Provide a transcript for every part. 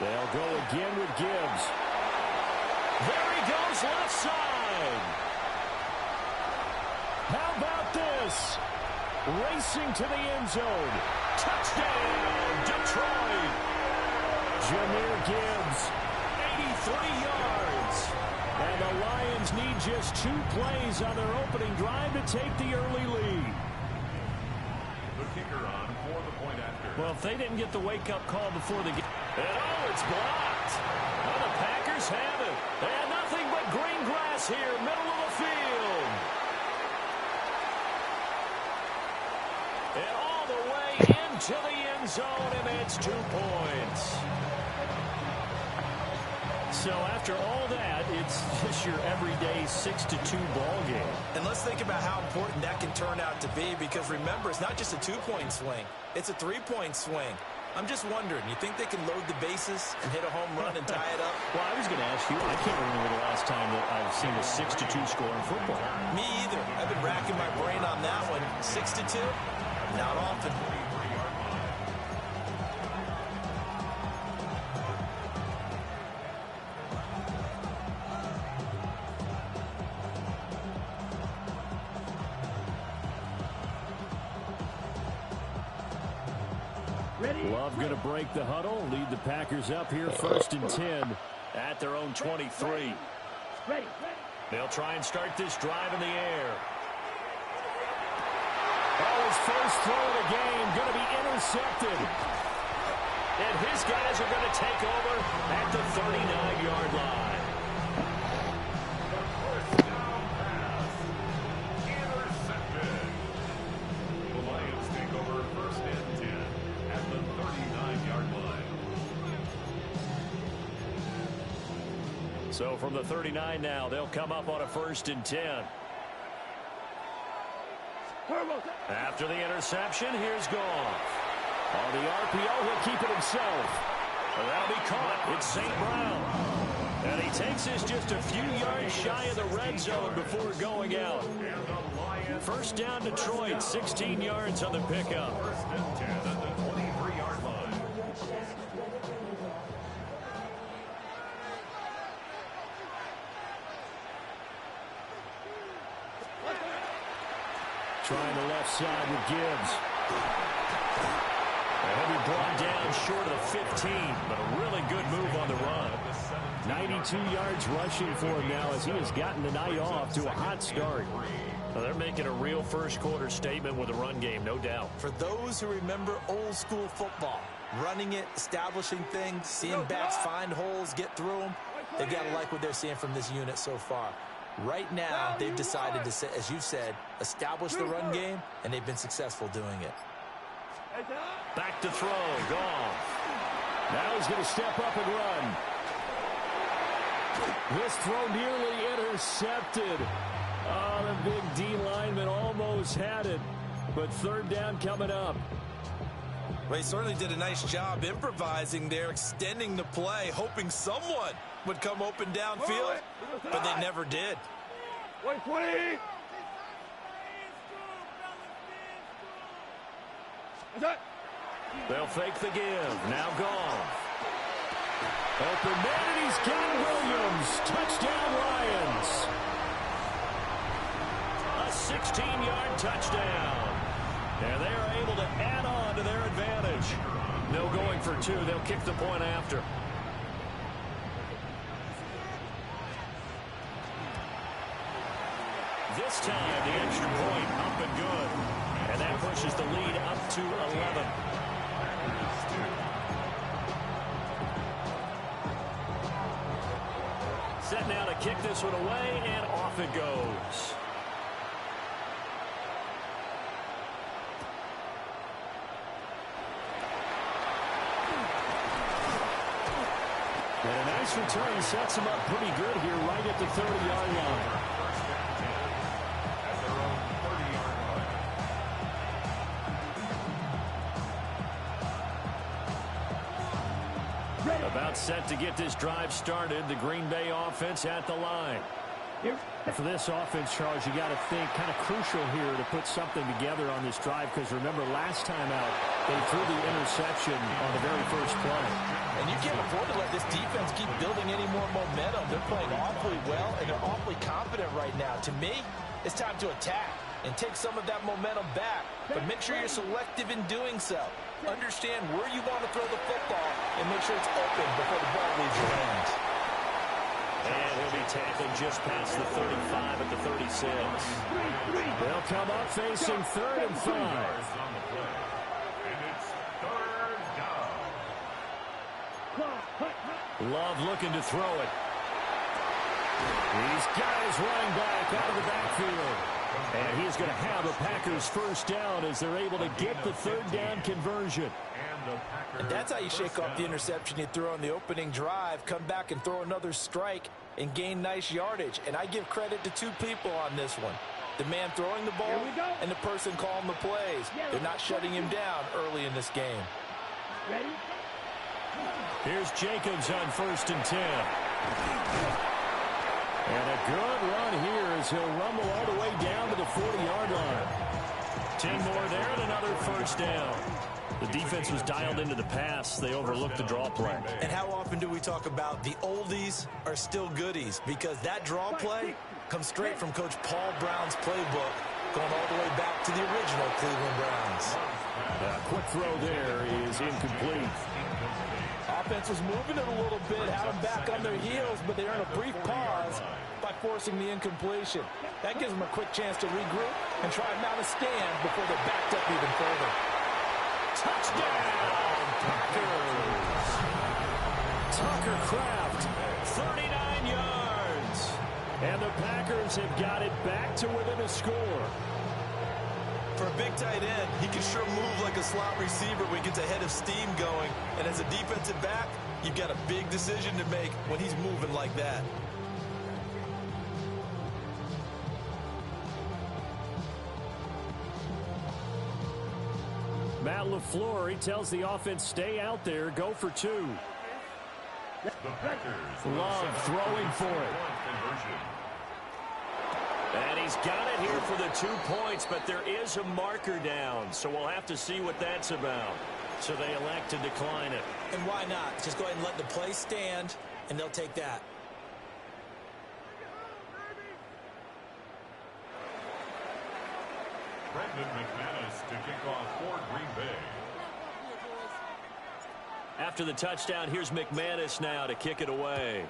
They'll go again with Gibbs. There he goes left side. How about this? Racing to the end zone. Touchdown, Detroit. Jahmyr Gibbs, 83 yards. And the Lions need just 2 plays on their opening drive to take the early lead. The kicker on for the point after. Well, if they didn't get the wake-up call before the game. And it's blocked. Well, the Packers have it. And nothing but green grass here, middle of the field. And all the way into the end zone, and it's 2 points. So after all that, it's just your everyday 6-2 ball game. And let's think about how important that can turn out to be, because remember, it's not just a 2-point swing. It's a 3-point swing. I'm just wondering, you think they can load the bases and hit a home run and tie it up? Well, I was going to ask you, I can't remember the last time that I've seen a 6-2 score in football. Me either. I've been racking my brain on that one. 6-2? Not often. Love going to break the huddle, lead the Packers up here 1st and 10 at their own 23. They'll try and start this drive in the air. Oh, his first throw of the game going to be intercepted. And his guys are going to take over at the 39-yard line. So from the 39 now, they'll come up on a 1st and 10. After the interception, here's Goff. On the RPO, he'll keep it himself. That'll be caught. It's St. Brown. And he takes this just a few yards shy of the red zone before going out. First down, Detroit, 16 yards on the pickup. Trying the left side with Gibbs. And he'll be brought down short of the 15, but a really good move on the run. 92 yards rushing for him now as he has gotten the night off to a hot start. Well, they're making a real first-quarter statement with a run game, no doubt. For those who remember old-school football, running it, establishing things, seeing backs find holes, get through them, they've got to like what they're seeing from this unit so far. Right now, they've decided to, as you said, establish the run game, and they've been successful doing it. Back to throw, Goff. Now he's going to step up and run. This throw nearly intercepted. Oh, the big D lineman almost had it, but 3rd down coming up. Well, he certainly did a nice job improvising there, extending the play, hoping someone would come open downfield, but they never did. 120. They'll fake the give. Now Goff. Open man, and he's got Williams. Touchdown, Lions. A 16-yard touchdown. And they are able to add on to their advantage. No going for 2. They'll kick the point after. This time, the extra point up and good. And that pushes the lead up to 11. Set now to kick this one away, and off it goes. And a nice return sets him up pretty good here right at the 30-yard line. About set to get this drive started. The Green Bay offense at the line. For this offense, Charles, you got to think kind of crucial here to put something together on this drive, because remember last time out They threw the interception on the very first play. And you can't afford to let this defense keep building any more momentum. They're playing awfully well, and they're awfully confident right now. To me, it's time to attack and take some of that momentum back. But make sure you're selective in doing so. Understand where you want to throw the football and make sure it's open before the ball leaves your hands. And he'll be tackled just past the 35 at the 36. They'll come up facing 3rd and 5. Love looking to throw it. He's got his running back out of the backfield. And he's going to have a Packers first down as they're able to get the 3rd down conversion. And that's how you shake off the interception you threw on the opening drive, come back and throw another strike and gain nice yardage. And I give credit to two people on this one. The man throwing the ball and the person calling the plays. They're not shutting him down early in this game. Ready? Here's Jacobs on 1st and 10. And a good run here as he'll rumble all the way down to the 40-yard line. 10 more there and another first down. The defense was dialed into the pass. They overlooked the draw play. And how often do we talk about the oldies are still goodies? Because that draw play comes straight from Coach Paul Brown's playbook, going all the way back to the original Cleveland Browns. A quick throw there is incomplete. Offense was moving it a little bit, had them back on their heels, but they earn a brief pause by forcing the incompletion. That gives them a quick chance to regroup and try and mount a stand before they're backed up even further. Touchdown, Packers! Tucker Kraft, 39 yards. And the Packers have got it back to within a score. For a big tight end, he can sure move like a slot receiver when he gets a head of steam going. And as a defensive back, you've got a big decision to make when he's moving like that. Matt LaFleur, he tells the offense, stay out there, go for 2. Love throwing for it. And he's got it here for the 2 points, but there is a marker down, so we'll have to see what that's about. So they elect to decline it. And why not? Just go ahead and let the play stand, and they'll take that. Brendan McManus to kick off for Green Bay. After the touchdown, here's McManus now to kick it away.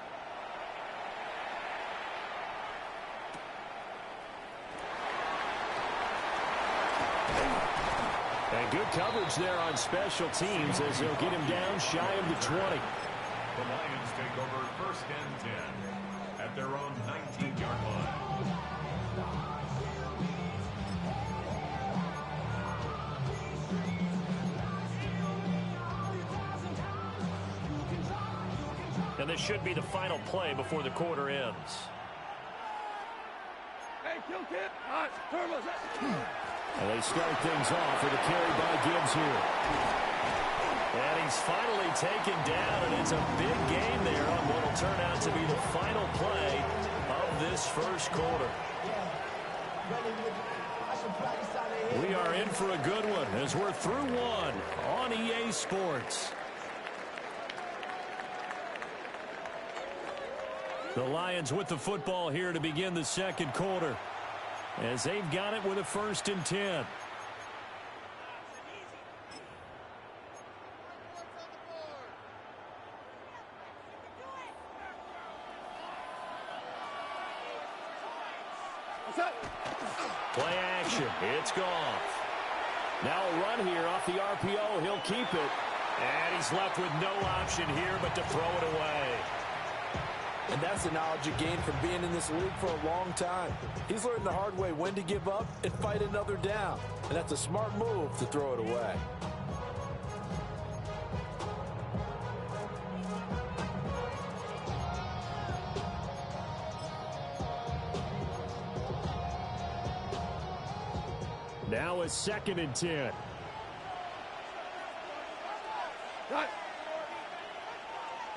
And good coverage there on special teams as they'll get him down shy of the 20. The Lions take over 1st and 10 at their own 19-yard line. And this should be the final play before the quarter ends. Hey, kill kid. All right, turbos. And they start things off with a carry by Gibbs here. And he's finally taken down, and it's a big game there on what will turn out to be the final play of this first quarter. We are in for a good one as we're through one on EA Sports. The Lions with the football here to begin the second quarter, as they've got it with a 1st and 10. Play action. It's gone. Now a run here off the RPO. He'll keep it. And he's left with no option here but to throw it away. And that's the knowledge you gain from being in this league for a long time. He's learned the hard way when to give up and fight another down. And that's a smart move to throw it away. Now a 2nd and 10. Cut.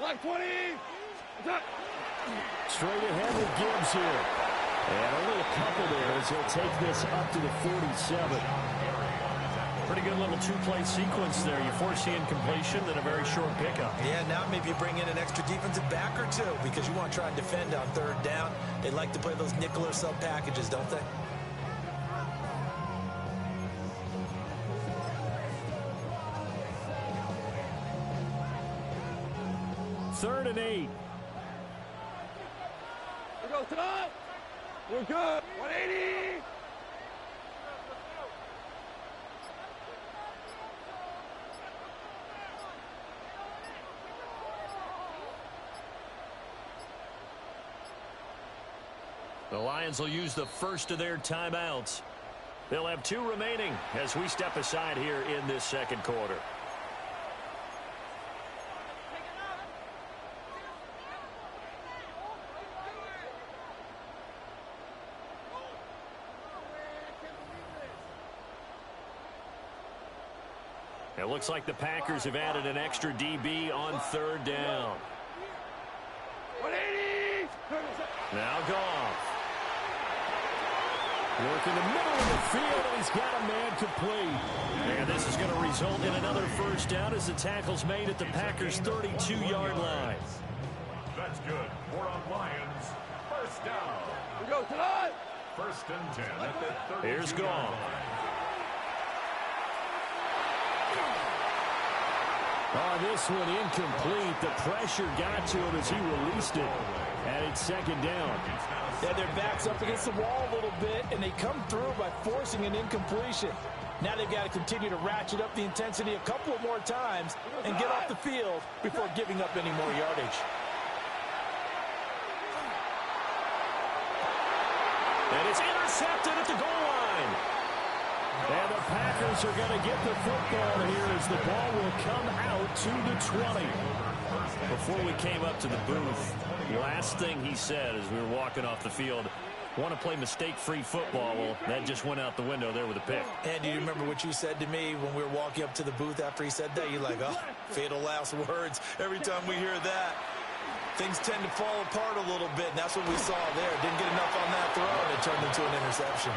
Like 20. Cut. Straight ahead with Gibbs here. And only a couple there as he'll take this up to the 47. Pretty good little two-play sequence there. You force the incompletion, then a very short pickup. Yeah, now maybe you bring in an extra defensive back or two because you want to try and defend on third down. They like to play those nickel or sub packages, don't they? Third and 8. We go top. We're good. 180. The Lions will use the first of their timeouts. They'll have 2 remaining as we step aside here in this second quarter. It looks like the Packers have added an extra DB on third down. 180. Now Goff. Work in the middle of the field, and he's got a man complete. And this is going to result in another first down as the tackle's made at the Packers' 32-yard line. That's good. 4 on Lions. First down. We go top. First and 10 at the 32-yard Here's Goff. line. Oh, this one incomplete. The pressure got to him as he released it. And it's second down. Yeah, their back's up against the wall a little bit, and they come through by forcing an incompletion. Now they've got to continue to ratchet up the intensity a couple of more times and get off the field before giving up any more yardage. And it's intercepted at the goal line. And the Packers are going to get the football here as the ball will come out to the 20. Before we came up to the booth, last thing he said as we were walking off the field, want to play mistake-free football. Well, that just went out the window there with a pick. And do you remember what you said to me when we were walking up to the booth after he said that? You're like, oh, fatal last words. Every time we hear that, things tend to fall apart a little bit, and that's what we saw there. Didn't get enough on that throw, and it turned into an interception.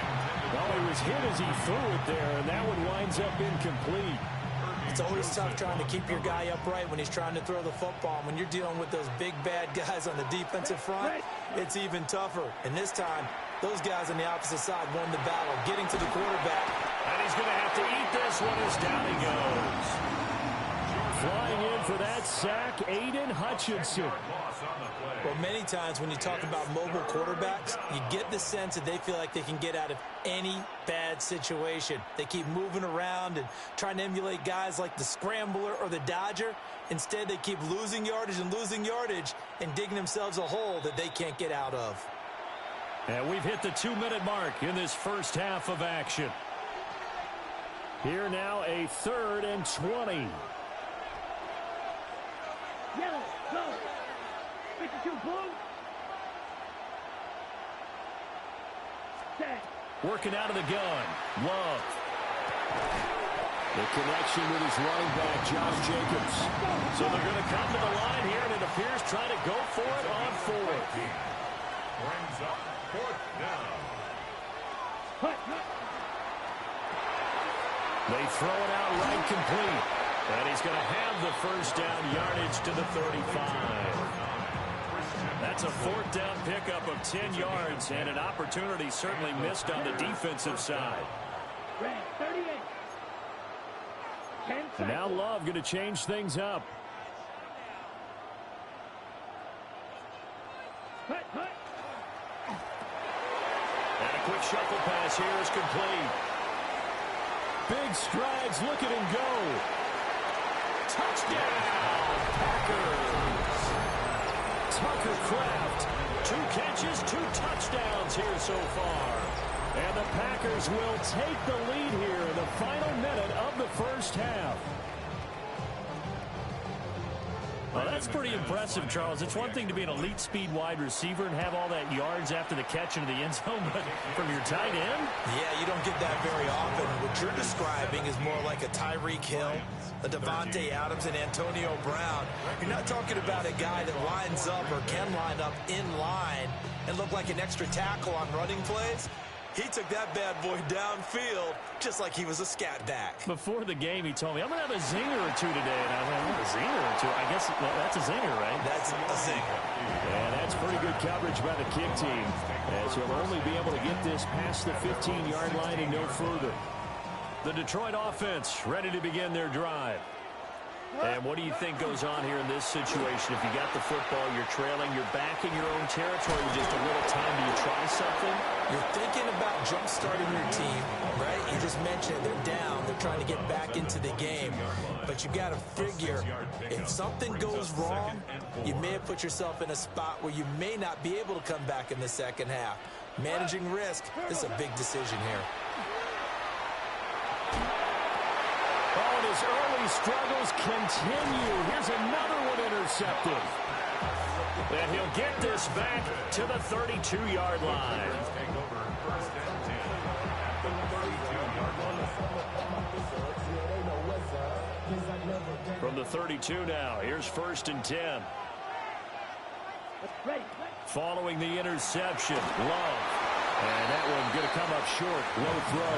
Well, he was hit as he threw it there, and that one winds up incomplete. It's always tough trying to keep your guy upright when he's trying to throw the football. When you're dealing with those big, bad guys on the defensive front, it's even tougher. And this time, those guys on the opposite side won the battle, getting to the quarterback. And he's going to have to eat this one as down he goes. Flying in for that sack, Aiden Hutchinson. Well, many times when you talk about mobile quarterbacks, you get the sense that they feel like they can get out of any bad situation. They keep moving around and trying to emulate guys like the Scrambler or the Dodger. Instead, they keep losing yardage and digging themselves a hole that they can't get out of. And we've hit the 2-minute mark in this first half of action. Here now a 3rd and 20. Yellow, go. 52 blue. Set. Working out of the gun. Love. The connection with his running back, Josh Jacobs. So they're going to come to the line here, and it appears trying to go for it on 4th. Brings up 4th down. They throw it out right complete. And he's going to have the first down yardage to the 35. That's a 4th down pickup of 10 yards, and an opportunity certainly missed on the defensive side. Red, 38. 10 And now Love going to change things up. Hut, hut. And a quick shuffle pass here is complete. Big strides, look at him go. Touchdown, Packers. Tucker Kraft, 2 catches, 2 touchdowns here so far. And the Packers will take the lead here in the final minute of the first half. Well, that's pretty impressive, Charles. It's one thing to be an elite speed wide receiver and have all that yards after the catch into the end zone, but from your tight end? Yeah, you don't get that very often. What you're describing is more like a Tyreek Hill, a Devontae Adams, and Antonio Brown. You're not talking about a guy that lines up or can line up in line and look like an extra tackle on running plays. He took that bad boy downfield just like he was a scat back. Before the game, he told me, I'm going to have a zinger or two today. And I was like, a zinger or two? I guess that's a zinger, right? That's a zinger. And that's pretty good coverage by the kick team, as he'll only be able to get this past the 15-yard line and no further. The Detroit offense ready to begin their drive. And what do you think goes on here in this situation? If you got the football, you're trailing, you're back in your own territory with just a little time. Do you try something? You're thinking about jump-starting your team, right? You just mentioned they're down. They're trying to get back into the game. But you got to figure, if something goes wrong, you may have put yourself in a spot where you may not be able to come back in the second half. Managing risk, this is a big decision here. Oh, and his early struggles continue. Here's another one intercepted. And he'll get this back to the 32-yard line. From the 32 now, here's 1st and 10. Following the interception, Love. And that one going to come up short. Low throw.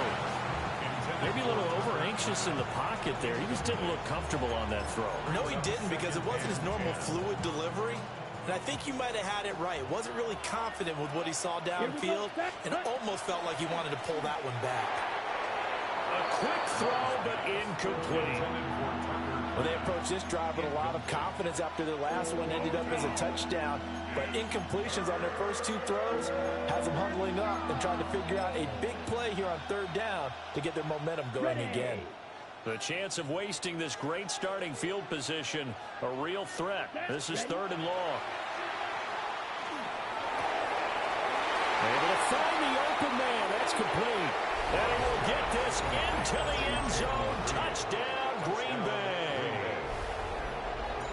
Maybe a little over-anxious in the pocket there. He just didn't look comfortable on that throw. No, he didn't, because it wasn't his normal fluid delivery. And I think you might have had it right. Wasn't really confident with what he saw downfield, and almost felt like he wanted to pull that one back. A quick throw, but incomplete. Well, they approached this drive with a lot of confidence after their last one ended up as a touchdown. But incompletions on their first 2 throws has them huddling up and trying to figure out a big play here on 3rd down to get their momentum going again. The chance of wasting this great starting field position, a real threat. This is 3rd and long. Able to find the open man. That's complete. And he will get this into the end zone. Touchdown, Green Bay.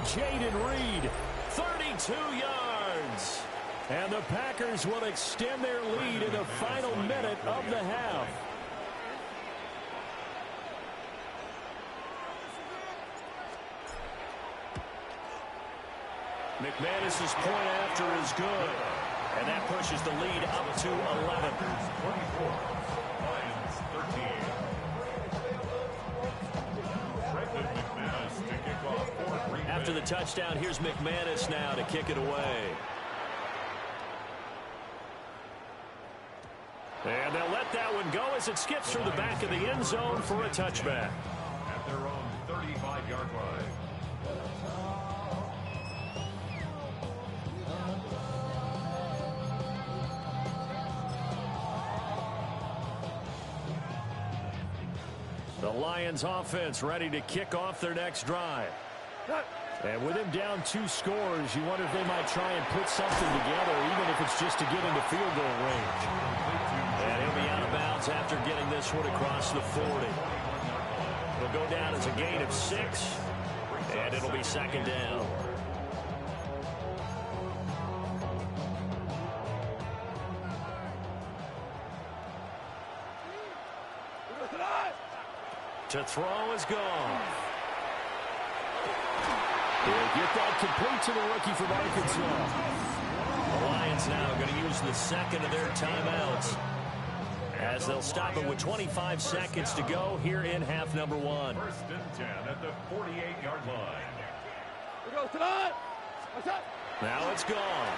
Jayden Reed, 32 yards. And the Packers will extend their lead in the final minute of the half. McManus's point after is good. And that pushes the lead up to 11. 24. Lions 13. Brandon McManus to kick off for Green Bay. After the touchdown, here's McManus now to kick it away. And they'll let that one go as it skips through the back of the end zone for a touchback. At their own 35-yard line. The Lions offense ready to kick off their next drive. And with him down 2 scores, you wonder if they might try and put something together, even if it's just to get into field goal range. And he'll be out of bounds after getting this one across the 40. It'll go down as a gain of 6, and it'll be 2nd down. To throw is gone. He'll get that complete to the rookie from Arkansas. The Lions now going to use the 2nd of their timeouts, as they'll stop it with 25 seconds to go here in half number 1. 1st and 10 at the 48-yard line. Now it's gone.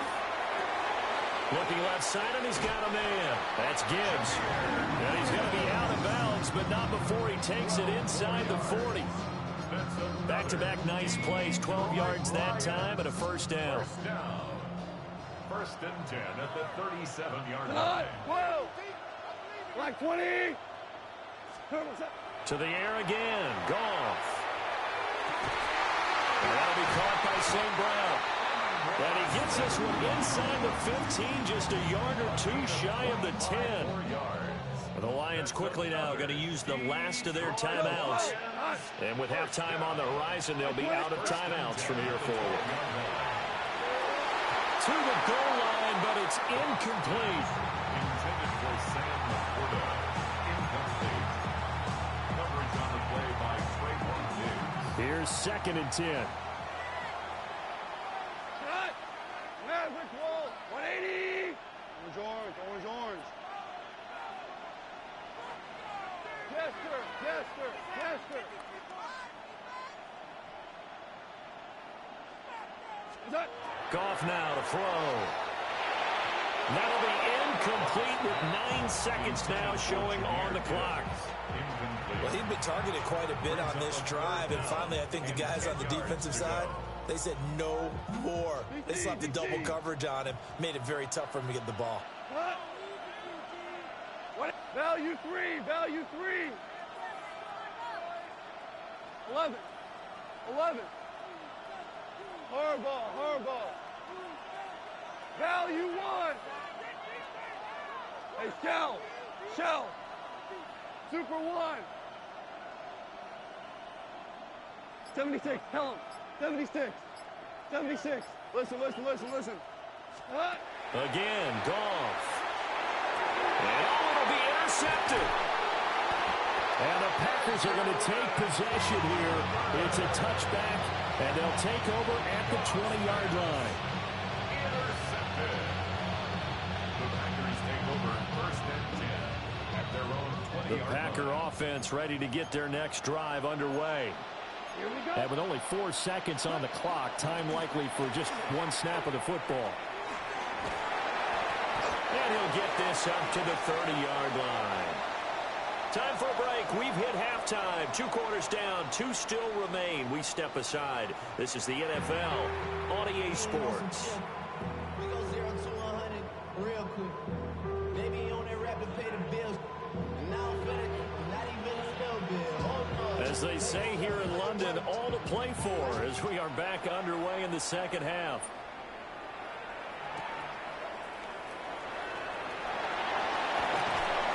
Looking left side, and he's got a man. That's Gibbs. And he's going to be out of bounds, but not before he takes it inside the 40. Back-to-back nice plays, 12 yards that time, and a 1st down. 1st and 10 at the 37-yard line. Whoa! Like 20! To the air again. Goff. And that'll be caught by St. Brown. And he gets this one inside the 15, just a yard or 2 shy of the 10. The Lions quickly now going to use the last of their timeouts. And with halftime on the horizon, they'll be out of timeouts from here forward. To the goal line, but it's incomplete. Intended for Sam Laporta. Incomplete. Coverage on the play by Trayvon Diggs. Here's 2nd and 10. Quick roll! 180! Orange, orange, orange, orange. Goff now to throw. That'll be incomplete with 9 seconds now showing on the clock. Well, he'd been targeted quite a bit on this drive, and finally I think the guys on the defensive side, they said no more. They slapped the double coverage on him, made it very tough for him to get the ball. Value three, value three. 11. Hardball. Value one. Hey, shell. Super one. 76, tell him. 76. Listen. Again, Goff. And it'll be intercepted. And the Packers are going to take possession here. It's a touchback, and they'll take over at the 20-yard line. Intercepted. The Packers take over first and 10 at their own 20-yard line. The Packer offense ready to get their next drive underway. Here we go. And with only 4 seconds on the clock, time likely for just one snap of the football. And he'll get this up to the 30-yard line. Time for a break. We've hit halftime. 2 quarters down. 2 still remain. We step aside. This is the NFL on EA Sports. We go 0 to 100 real quick. Maybe you on that rap to pay the bills. And now I'm finna, not even a spell bill. As they say here in London, all to play for as we are back underway in the second half.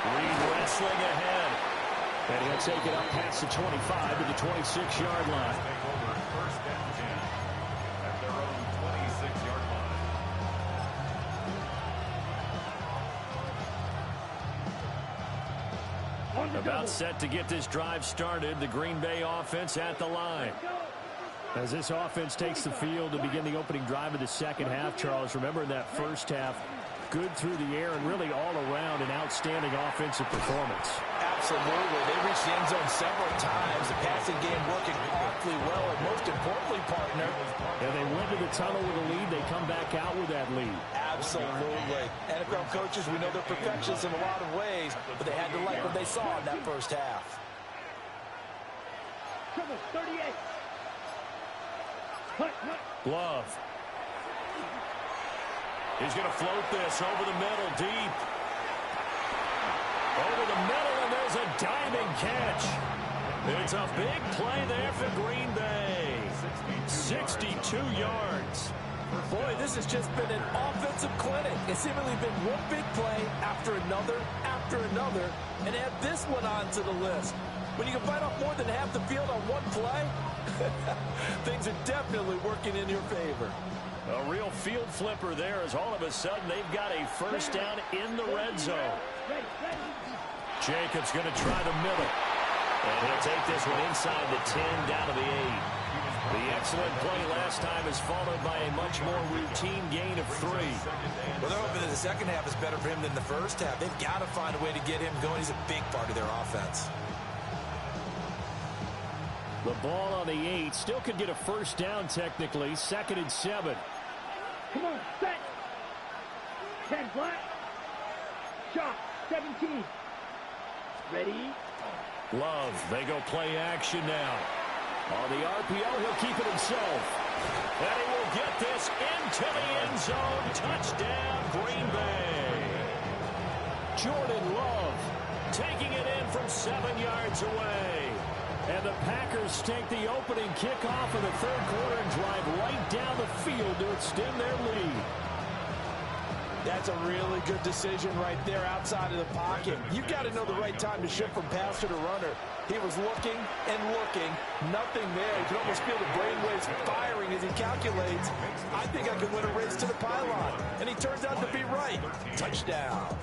Reed wrestling ahead. And he'll take it up past the 25 to the 26-yard line. Take over first and 10 at their own 26-yard line. About set to get this drive started. The Green Bay offense at the line. As this offense takes the field to begin the opening drive of the second half, Charles, remember in that first half, good through the air and really all around an outstanding offensive performance. Absolutely. They reached the end zone several times. The passing game working awfully well, and most importantly, partner, And they went to the tunnel with a lead. They come back out with that lead. absolutely. NFL coaches, we know they're perfectionists in a lot of ways, but they had to like what they saw in that first half. Come on, 38. Love. He's going to float this over the middle, deep. Over the middle, and there's a diving catch. It's a big play there for Green Bay. 62 yards. Boy, this has just been an offensive clinic. It's seemingly been one big play after another, and add this one onto the list. When you can bite off more than half the field on one play, things are definitely working in your favor. A real field flipper there as all of a sudden they've got a first down in the red zone. Jacobs going to try the middle. And he'll take this one inside the 10 down to the 8. The excellent play last time is followed by a much more routine gain of 3. Well, they're hoping that the second half is better for him than the first half. They've got to find a way to get him going. He's a big part of their offense. The ball on the 8 still could get a first down technically. 2nd and 7. Come on, set. 10 flat. Shot, 17. Ready? Love, they go play action now. On the RPO, he'll keep it himself. And he will get this into the end zone. Touchdown, Green Bay. Jordan Love taking it in from 7 yards away. And the Packers take the opening kickoff of the third quarter and drive right down the field to extend their lead. That's a really good decision right there outside of the pocket. You've got to know the right time to shift from passer to runner. He was looking and looking. Nothing there. You can almost feel the brainwaves firing as he calculates. I think I can win a race to the pylon. And he turns out to be right. Touchdown.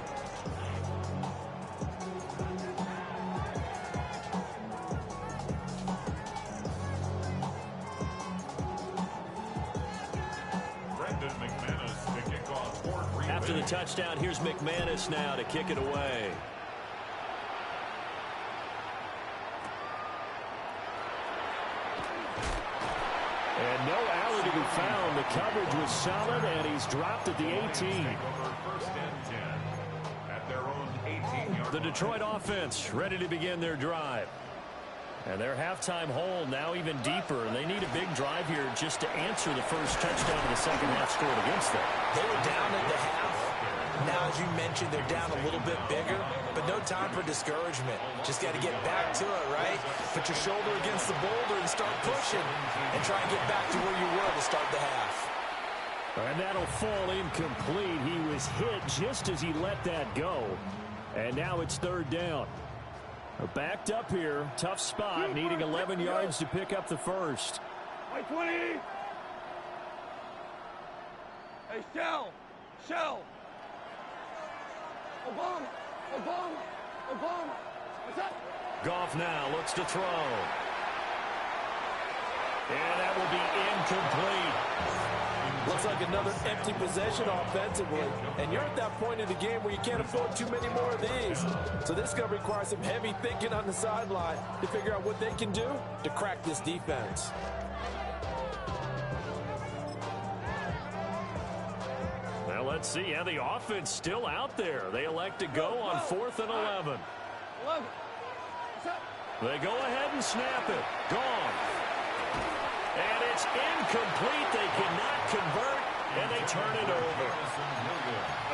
After the touchdown, here's McManus now to kick it away. And no alley to be found. The coverage was solid, and he's dropped at the 18. First and 10 at their own 18-yard. The Detroit offense ready to begin their drive. And their halftime hole now even deeper, and they need a big drive here just to answer the first touchdown of the second half scored against them. They were down at the half. Now, as you mentioned, they're down a little bit bigger, but no time for discouragement. Just got to get back to it, right? Put your shoulder against the boulder and start pushing and try and get back to where you were to start the half. And that'll fall incomplete. He was hit just as he let that go. And now it's third down. They're backed up here. Tough spot, needing 11 yards to pick up the first. White 20. Hey, Shell. Obama. What's up? Goff now looks to throw. And that will be incomplete. Looks like another empty possession offensively. And you're at that point in the game where you can't afford too many more of these. So this is going to require some heavy thinking on the sideline to figure out what they can do to crack this defense. Well, let's see how the offense still out there. They elect to go on 4th and 11. They go ahead and snap it. Gone. And it's incomplete. They cannot convert, and they turn it over.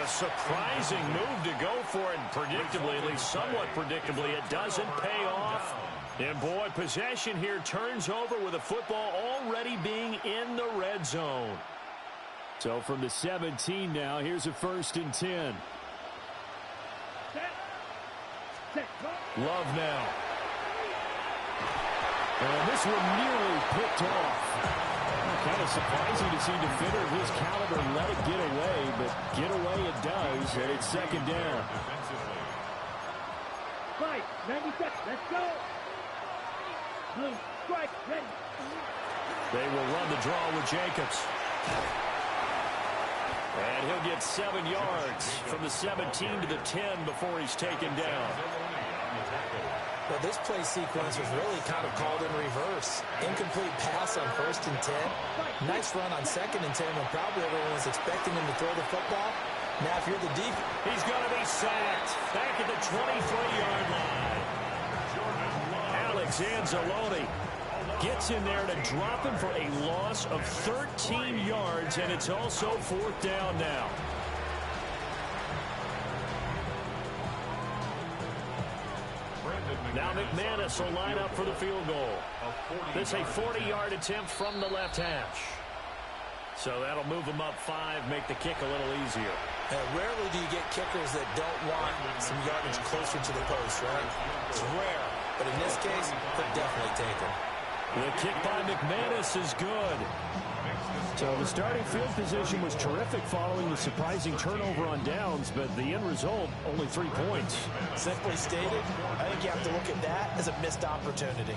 A surprising move to go for it, and predictably, at least somewhat predictably, it doesn't pay off. And boy, possession here turns over with the football already being in the red zone. So from the 17 now, here's a 1st and 10. Love now. And this one nearly picked off. Kind of surprising to see a defender of his caliber let it get away, but get away it does, and it's second down. Fight, 90 seconds, let's go. Blue, strike, ready. They will run the draw with Jacobs. And he'll get 7 yards from the 17 to the 10 before he's taken down. Well, this play sequence was really kind of called in reverse. Incomplete pass on 1st and 10. Nice run on 2nd and 10 when probably everyone was expecting him to throw the football. Now, if you're the deep, he's going to be sacked back at the 23-yard line. Alex Anzalone gets in there to drop him for a loss of 13 yards, and it's also 4th down now. Now McManus will line up for the field goal. This is a 40-yard attempt from the left hash. So that'll move them up 5, make the kick a little easier. Rarely do you get kickers that don't want some yardage closer to the post, right? It's rare, but in this case, they're definitely taken. The kick by McManus is good. So the starting field position was terrific following the surprising turnover on downs, but the end result, only 3 points. Simply stated, I think you have to look at that as a missed opportunity.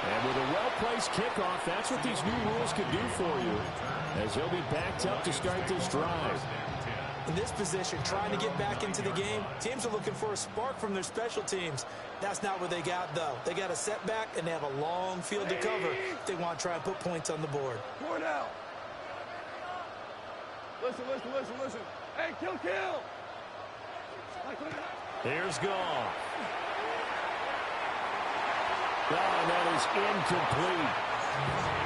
And with a well-placed kickoff, that's what these new rules can do for you, as they'll be backed up to start this drive. In this position, trying to get back into the game, teams are looking for a spark from their special teams. That's not what they got, though. They got a setback, and they have a long field to cover if they want to try and put points on the board. 4 down. Listen. Hey, kill. Here's Goff. And that is incomplete.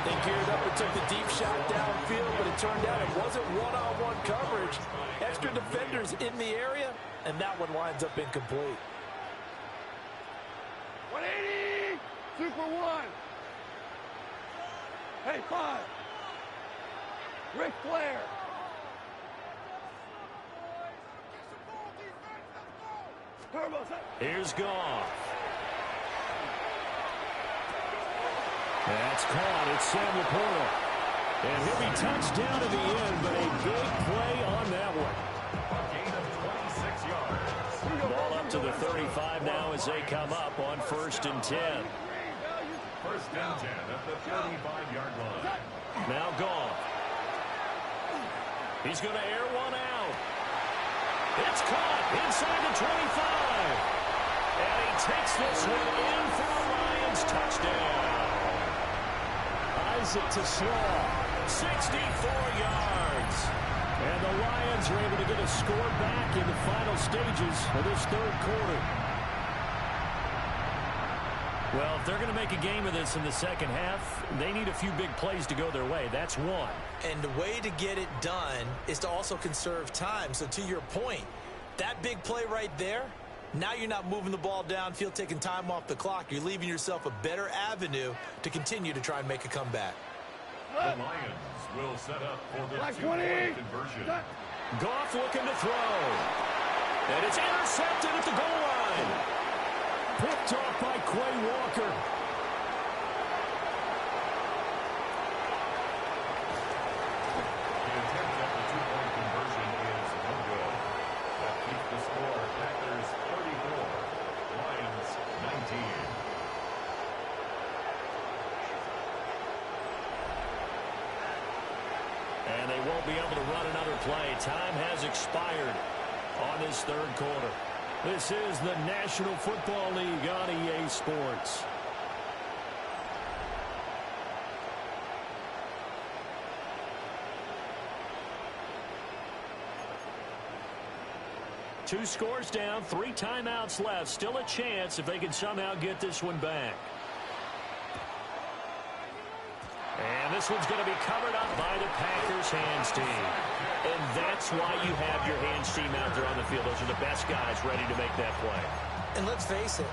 They geared up and took the deep shot downfield, but it turned out it wasn't one-on-one coverage. Extra defenders in the area, and that one winds up incomplete. 180! Super 1! Hey, 5! Ric Flair! Here's Goff. That's caught. It's Sam Laporta. And he'll be touched down to the end, but a big play on that one. A gain of 26 yards. Ball up to the 35 now as they come up on 1st and 10. First and 10 at the 35-yard line. Now Goff. He's going to air one out. It's caught inside the 25. And he takes this one in for the Lions touchdown. Isaac TeSlaa, 64 yards. And the Lions are able to get a score back in the final stages of this third quarter. Well, if they're going to make a game of this in the second half, they need a few big plays to go their way. That's one. And the way to get it done is to also conserve time. So to your point, that big play right there, now you're not moving the ball downfield, taking time off the clock. You're leaving yourself a better avenue to continue to try and make a comeback. The Lions will set up for the two-point conversion. Goff looking to throw. And it's intercepted at the goal line. Picked off by Quay Walker. The attempt at the two-point conversion is no good. That keeps the score Packers 34, Lions 19. And they won't be able to run another play. Time has expired on this third quarter. This is the National Football League on EA Sports. Two scores down, 3 timeouts left. Still a chance if they can somehow get this one back. And this one's going to be covered up by the Packers hands team. And that's why you have your hands team out there on the field. Those are the best guys ready to make that play. And let's face it,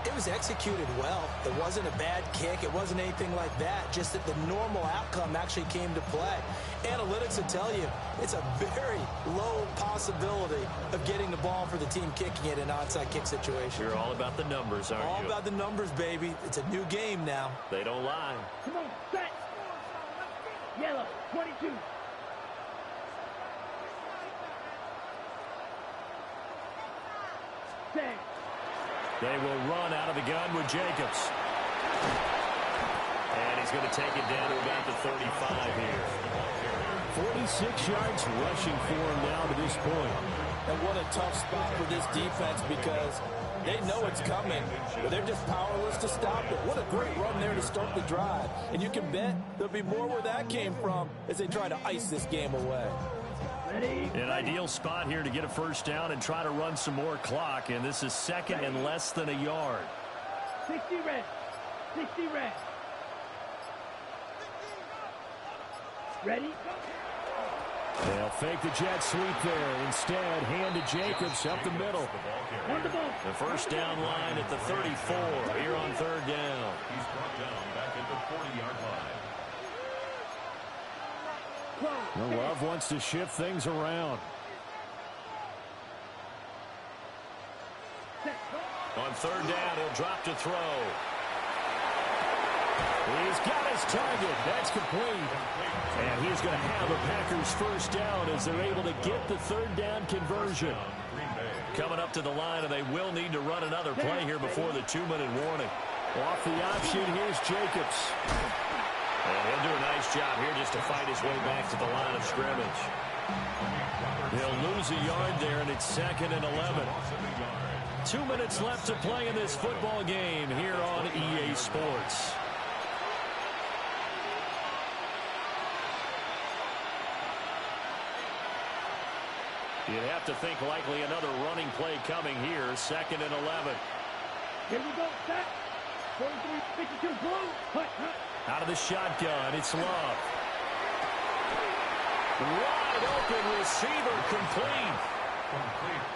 it was executed well. It wasn't a bad kick. It wasn't anything like that. Just that the normal outcome actually came to play. Analytics will tell you it's a very low possibility of getting the ball for the team kicking it in an onside kick situation. You're all about the numbers, aren't you? All about the numbers, baby. It's a new game now. They don't lie. Come on, set. Yellow, 22. Set. They will run out of the gun with Jacobs. And he's going to take it down to about the 35 here. 46 yards rushing for him now to this point. And what a tough spot for this defense because they know it's coming, but they're just powerless to stop it. What a great run there to start the drive. And you can bet there'll be more where that came from as they try to ice this game away. Ready? An ideal spot here to get a first down and try to run some more clock. And this is second and less than a yard. 60 red. 60 red. Ready? They'll fake the jet sweep there. Instead, hand to Jacobs up the middle. On the ball. The first down line at the 34 here on third down. He's brought down back at the 40-yard line. The Love wants to shift things around. On third down, he'll drop to throw. He's got his target. That's complete. And he's going to have a Packers first down as they're able to get the third down conversion. Coming up to the line, and they will need to run another play here before the 2-minute warning. Off the option, here's Jacobs. And he'll do a nice job here just to fight his way back to the line of scrimmage. He'll lose a yard there, and it's second and 11. 2 minutes left to play in this football game here on EA Sports. You'd have to think likely another running play coming here, second and 11. Here we go, set. 43, 52, blue. Hut, hut. Out of the shotgun, it's Love. Wide open receiver, complete.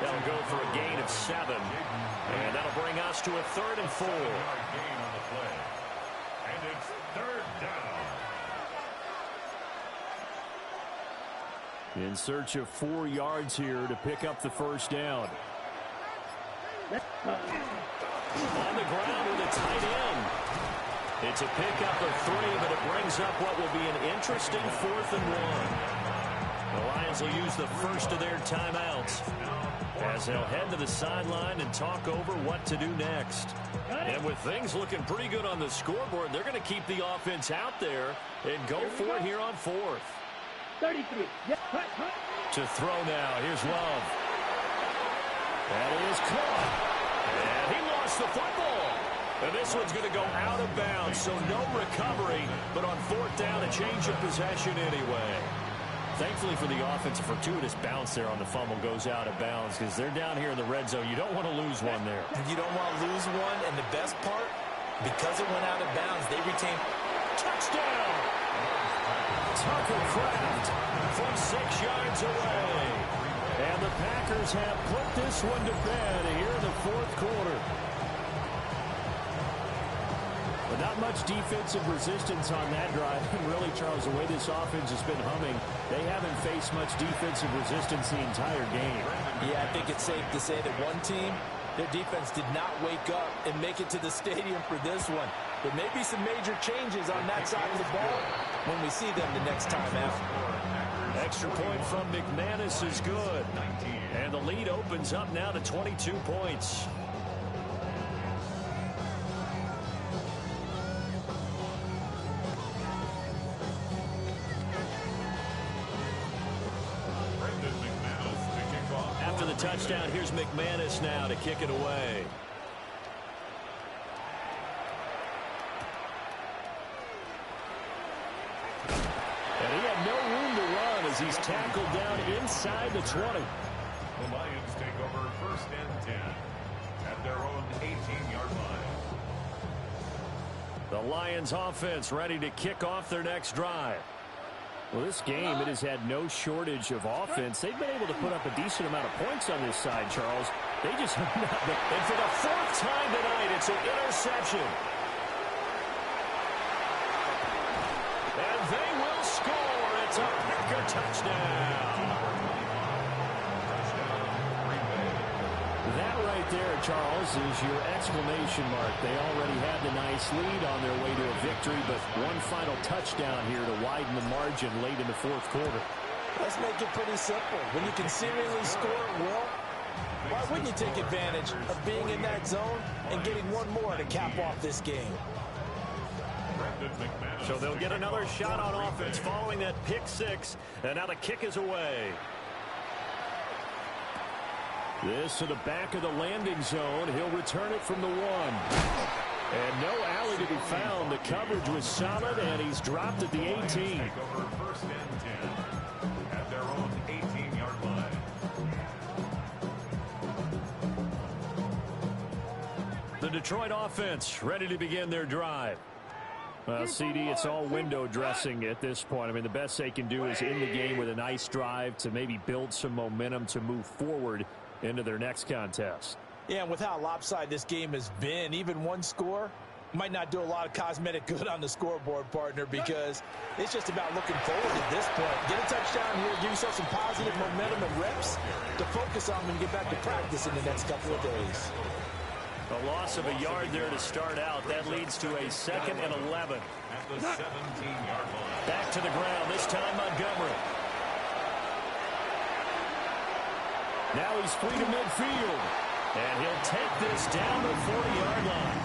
That'll go for a gain of 7. And that'll bring us to a 3rd and 4. Gain on the play. And it's third down. In search of 4 yards here to pick up the first down. On the ground with a tight end. It's a pickup of 3, but it brings up what will be an interesting 4th and 1. The Lions will use the first of their timeouts as they'll head to the sideline and talk over what to do next. And with things looking pretty good on the scoreboard, they're going to keep the offense out there and go for it here on 4th. 33. Yep. Hut, hut. To throw now. Here's Love. That is caught. And he lost the football. And this one's going to go out of bounds, so no recovery, but on fourth down, a change of possession anyway. Thankfully for the offense, a fortuitous bounce there on the fumble goes out of bounds because they're down here in the red zone. You don't want to lose one there. You don't want to lose one, and the best part, because it went out of bounds, they retain touchdown. Tucker Kraft from 6 yards away. And the Packers have put this one to bed here in the fourth quarter. But not much defensive resistance on that drive. And really, Charles, the way this offense has been humming, they haven't faced much defensive resistance the entire game. Yeah, I think it's safe to say that one team, their defense did not wake up and make it to the stadium for this one. There may be some major changes on that side of the ball when we see them the next time out. Extra point from McManus is good. And the lead opens up now to 22 points. After the touchdown, here's McManus now to kick it away. And he had no room to run as he's tackled down inside the 20. The Lions take over 1st and 10 at their own 18-yard line. The Lions offense ready to kick off their next drive. Well, this game, it has had no shortage of offense. They've been able to put up a decent amount of points on this side, Charles. They just have not been. And for the 4th time tonight, it's an interception. And they will score. It's a Packer touchdown. That right there, Charles, is your exclamation mark. They already had the nice lead on their way to a victory, but one final touchdown here to widen the margin late in the fourth quarter. Let's make it pretty simple. When you can seemingly score at will, why wouldn't you take advantage of being in that zone and getting one more to cap off this game? So they'll get another shot on offense following that pick six, and now the kick is away. This to the back of the landing zone. He'll return it from the 1. And no alley to be found. The coverage was solid, and he's dropped at the 18. Take over 1st and 10 at their own 18-yard line. The Detroit offense ready to begin their drive. CD, it's all window dressing at this point. I mean, the best they can do is in the game with a nice drive to maybe build some momentum to move forward into their next contest. Yeah, and with how lopsided this game has been, even one score might not do a lot of cosmetic good on the scoreboard, partner, because it's just about looking forward at this point. Get a touchdown here, give yourself some positive momentum and reps to focus on when you get back to practice in the next couple of days. A loss of a yard there to start out. That leads to a 2nd and 11. At the 17-yard line. Back to the ground, this time Montgomery. Now he's free to midfield. And he'll take this down the 40-yard line.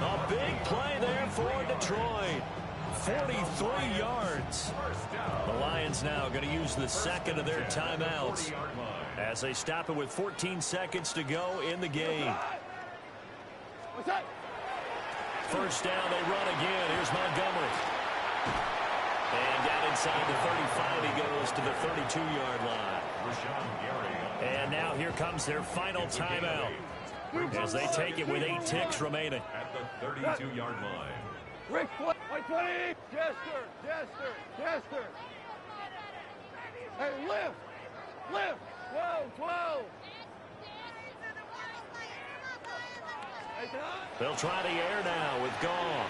A big play there for Detroit. 43 yards. The Lions now going to use the 2nd of their timeouts as they stop it with 14 seconds to go in the game. First down, they run again. Here's Montgomery. And down inside the 35, he goes to the 32-yard line. And now here comes their final timeout as they take it with 8 ticks remaining. At the 32-yard line. Rick, 20. Jester. Hey, lift. 12. They'll try the air now with Goff.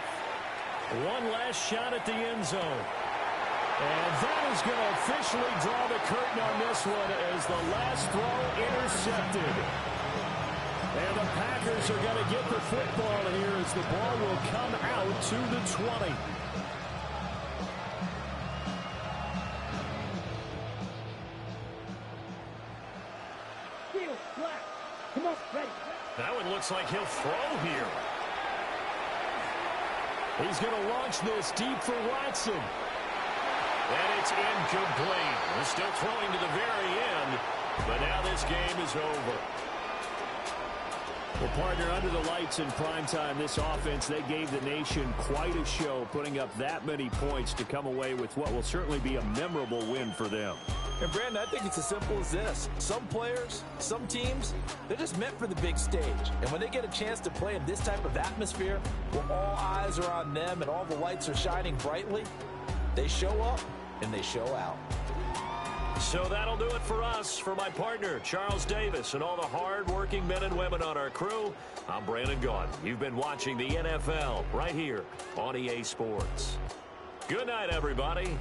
One last shot at the end zone. And that is going to officially draw the curtain on this one as the last throw intercepted. And the Packers are going to get the football here as the ball will come out to the 20. Come on, ready. That one looks like he'll throw here. He's going to launch this deep for Watson. And it's incomplete. They're still throwing to the very end. But now this game is over. Well, partner, under the lights in primetime, this offense, they gave the nation quite a show, putting up that many points to come away with what will certainly be a memorable win for them. And, Brandon, I think it's as simple as this. Some players, some teams, they're just meant for the big stage. And when they get a chance to play in this type of atmosphere, where all eyes are on them and all the lights are shining brightly, they show up and they show out. So that'll do it for us. For my partner, Charles Davis, and all the hard-working men and women on our crew, I'm Brandon Gaudin. You've been watching the NFL right here on EA Sports. Good night, everybody.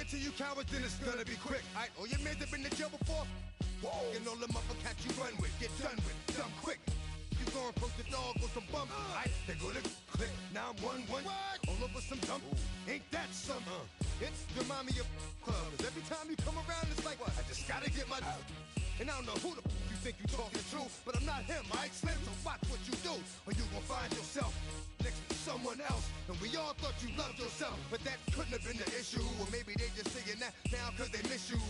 to you cowards, then it's gonna be quick. Alright, all your men have been to jail before? Whoa. And all them upper cats you run with, get done with, dumb quick. You gon' approach the dog with some bump. Alright, they gonna click. Now I'm 1-1. All over some dump. Ain't that some? It's remind me of club. 'Cause every time you come around, it's like, I just gotta get my. And I don't know who the you think you talking to, but I'm not him, alright, Slim? So watch what you do, or you gon' find yourself next to someone else. And we all thought you loved yourself, but that couldn't have been the issue. Or maybe they just saying that now 'cause they miss you.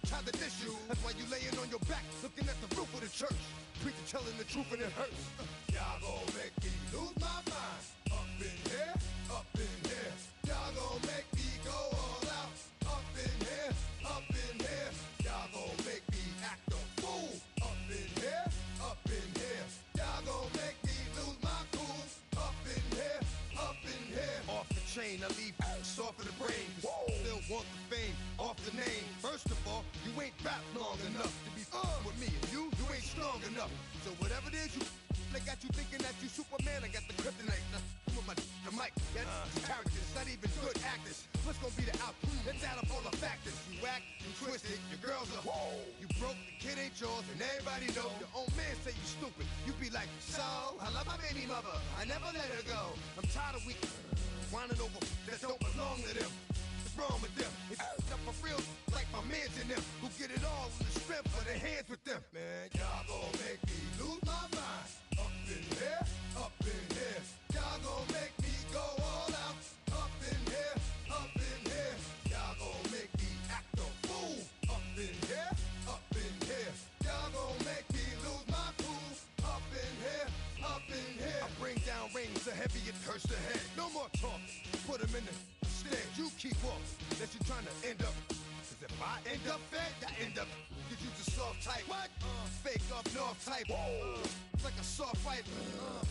Tried to diss you, that's why you laying on your back, looking at the roof of the church. Preacher telling the truth and it hurts. Y'all gon' make me lose my mind. Up in here, up in here. Y'all gon' make me go all out. Up in here, up in here. Y'all gon' make me act a fool. Up in here, up in here. Y'all gon' make me lose my cool. Up in here, up in here. Off the chain, I leave soft in the brain. Still want the fame, off the name. First of all, you ain't rap long enough to be with me. And you ain't strong enough. So whatever it is they got you thinking that you Superman. I got the kryptonite. Come with the mic. Yeah, characters, not even good actors. What's gonna be the outcome? Let's add up all the factors. You act, you twisted, your girls are you broke, the kid ain't yours, and everybody know. Your own man say you stupid. You be like, so, I love my baby mother. I never let her go. I'm tired of weak whining over that don't belong to them. What's wrong with them? It's up for real, like my mans in them, who get it all in the strength of their hands with them. Man, y'all gon' make me lose my mind. Up in here, up in here. Y'all gon' make me go all out. Up in here, up in here. Y'all gon' make me act a fool. Up in here, up in here. Y'all gon' make me lose my cool. Up in here, up in here. I bring down rings so heavy it hurts the head. No more talk, put them in the stand. You keep walking, unless you're trying to end up. Cause if I end up fed, I end up. Cause you just soft type. What? Fake up north type. It's like a soft fight.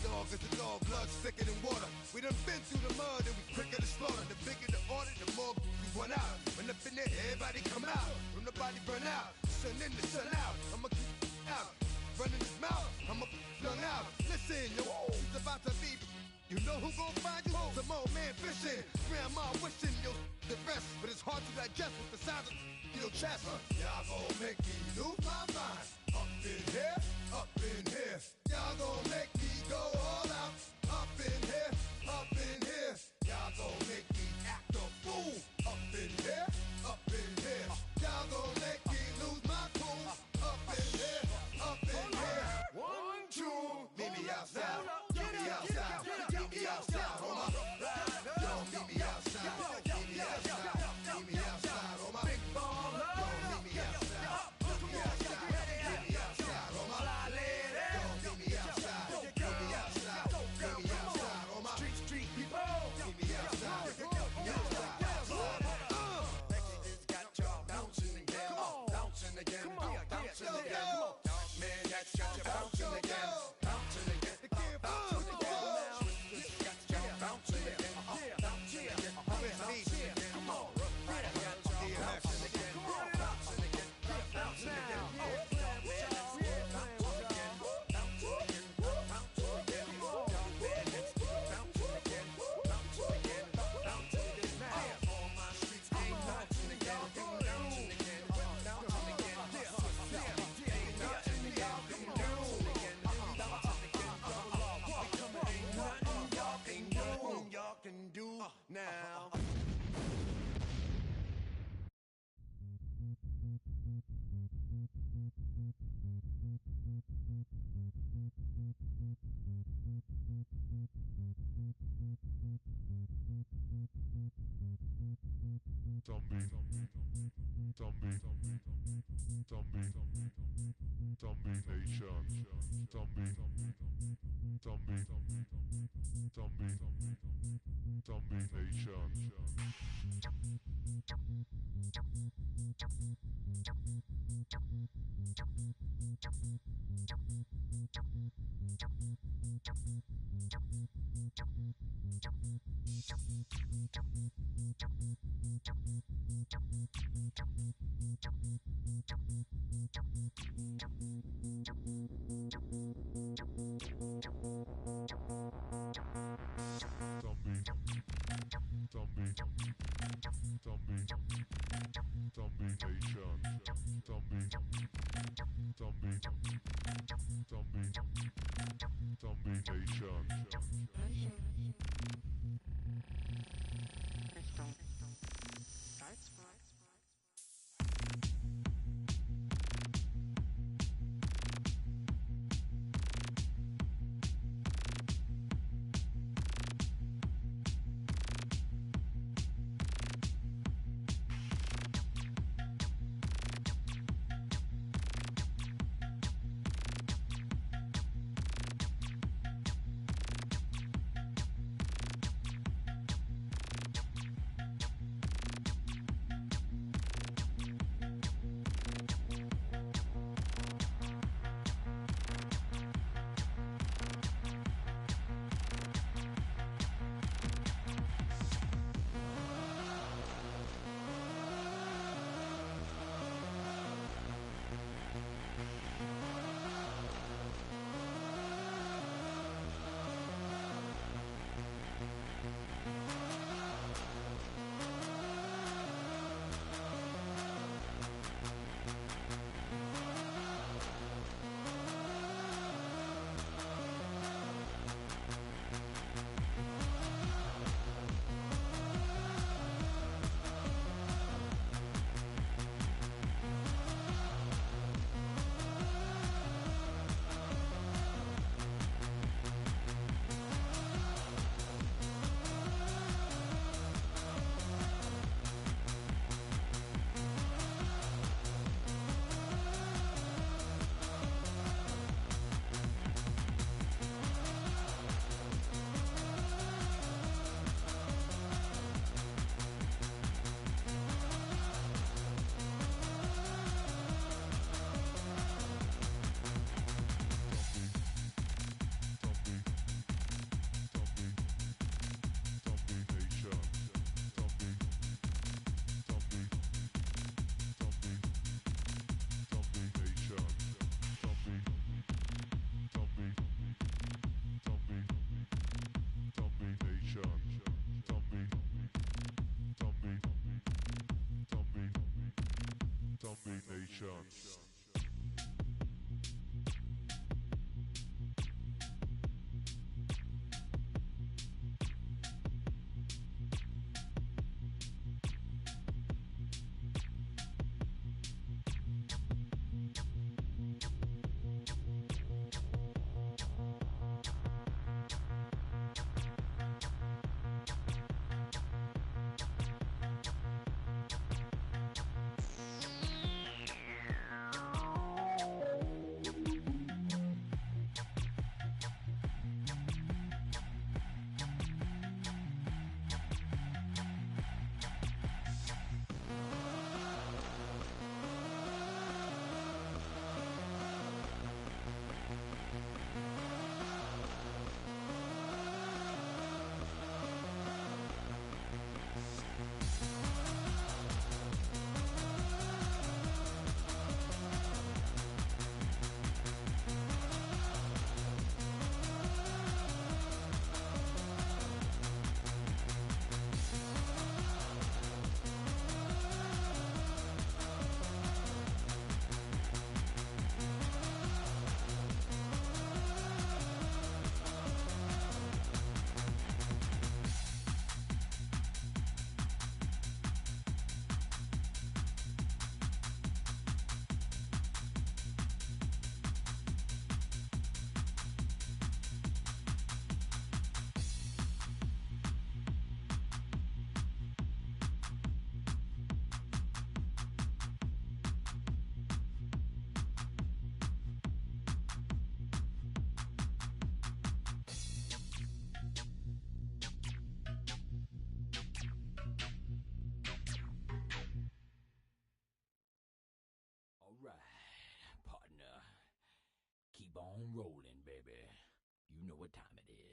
Dog is a dog, blood thicker than water. We done been through the mud and we quicker to slaughter. The bigger the order, the more we run out. When up in there, everybody come out. When the body burn out, sun in the sun out. I'ma keep out. Running his mouth, I'ma flung out. Listen, yo, it's about to be. You know who gon' find you? Some old man fishing. Grandma wishing you'll the rest. But it's hard to digest with the sound of your chest. Y'all gon' make me lose my mind. Up in here, up in here. Y'all gon' make me go all out. Up in here, up in here. Y'all gon' make me act a fool. Up in here, up in here. Y'all gon' make me lose my cool. Up in here, up in here. 1, 2, meet me outside. Meet me outside. Meet me outside, on my ride. Yo, meet me outside. Meet me outside. Meet me outside, on my big ball. Yo, meet me outside. Meet me outside. Meet me outside, on my fly lady. Yo, meet me outside. Meet me outside. Meet me outside, on my street people. Meet me outside. Meet me outside. It's got y'all bouncing again. Bouncing again. Bouncing again. Man, that's got you bouncing again. Bouncing again. Bouncing again. Can do now. Zombie Nation. Zombie Nation. Zombie. on rolling, baby. You know what time it is.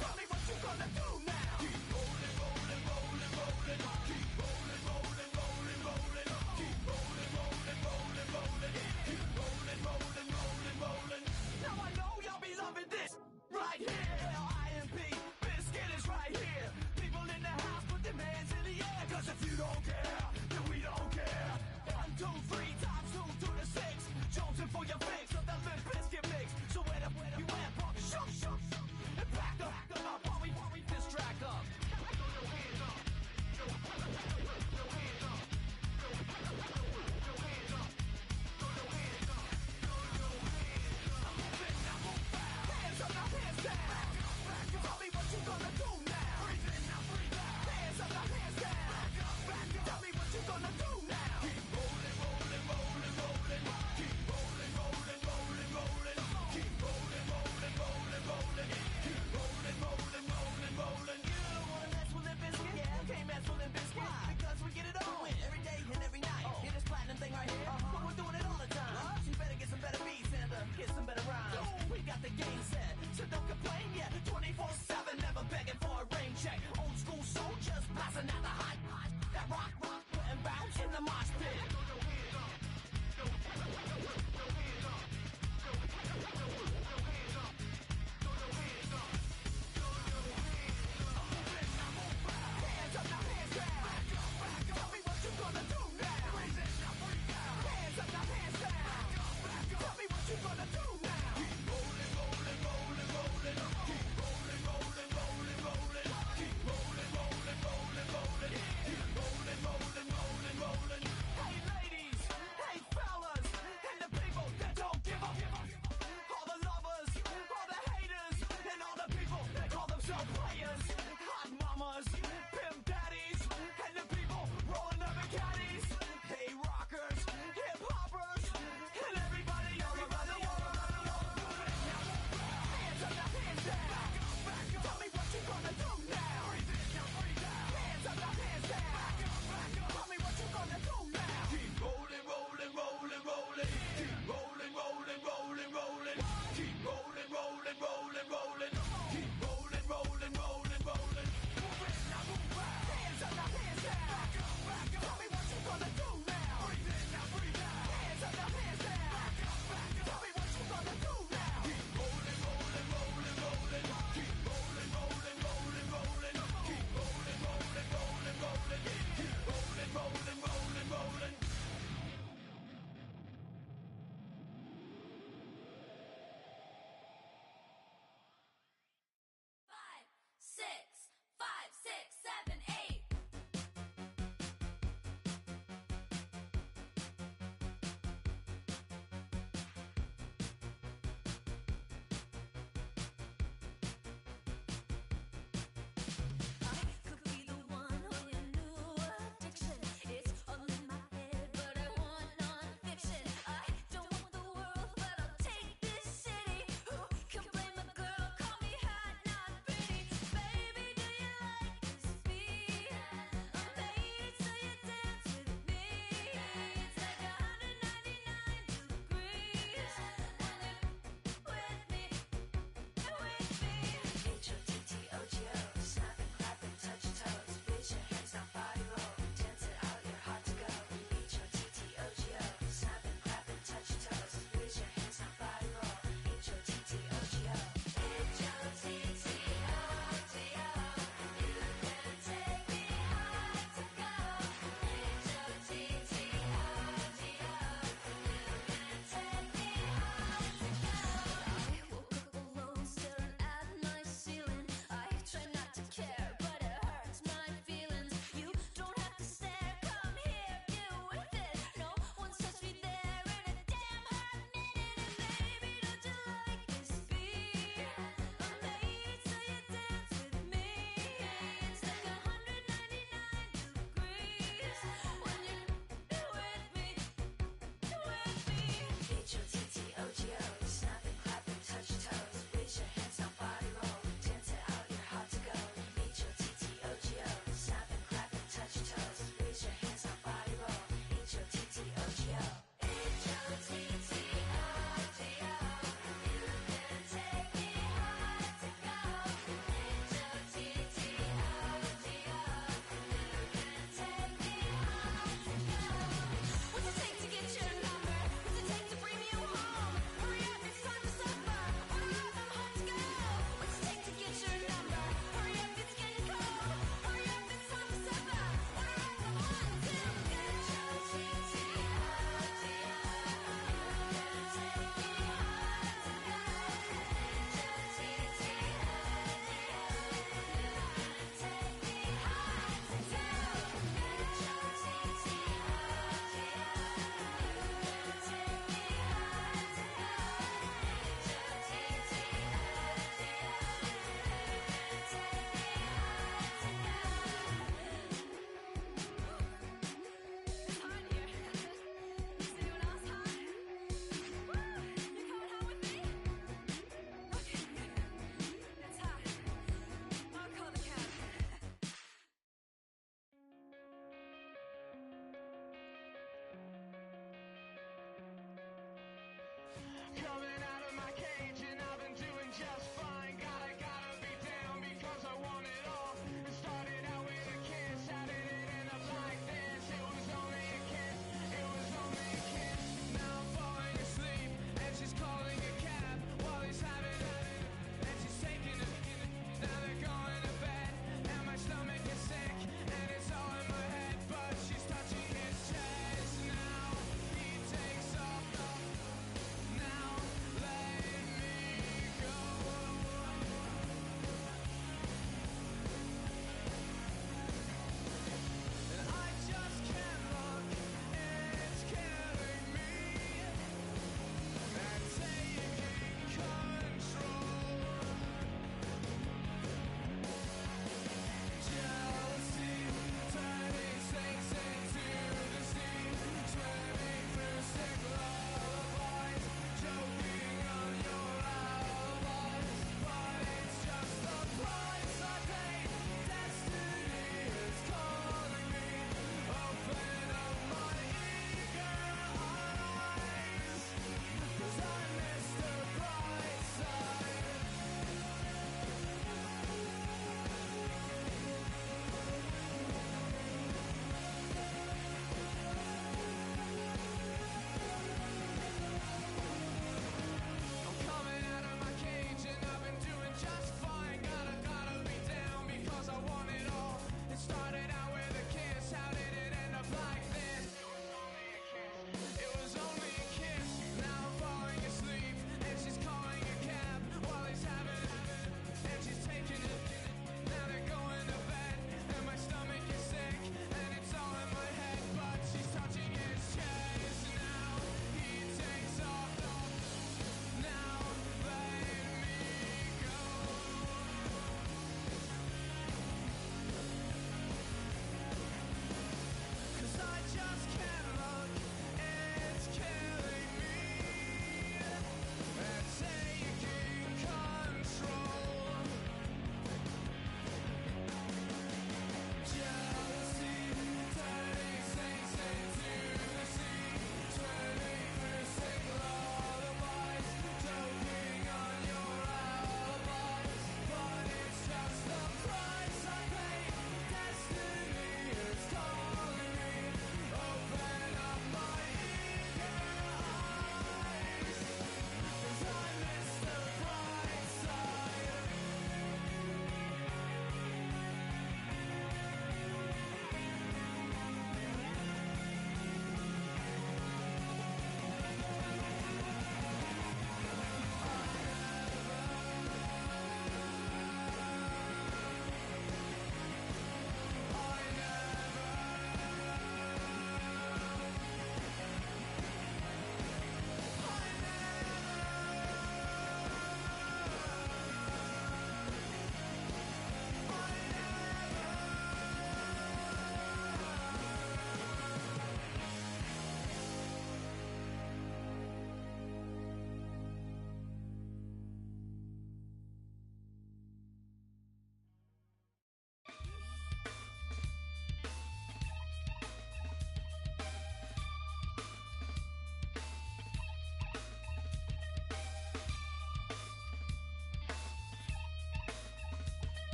Tell me what you gonna do now. Keep holding on.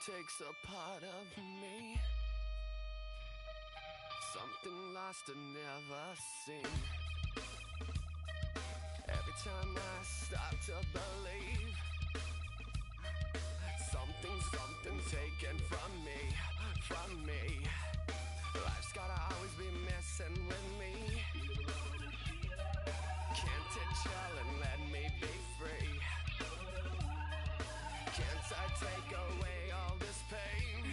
takes a part of me. Something lost and never seen. Every time I start to believe, something taken from me. Life's gotta always be messing with me. Can't it chill and let me be free? Can't I take away all this pain?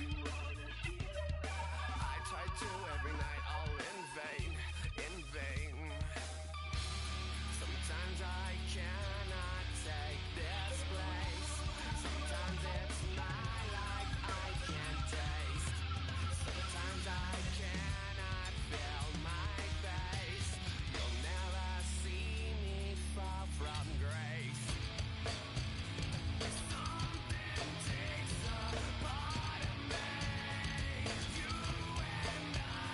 I try to every night, all in vain. Sometimes I cannot take this place. Sometimes it's my life I can't taste. Sometimes I cannot feel my face. You'll never see me fall from grace. Something takes a part of me. You and I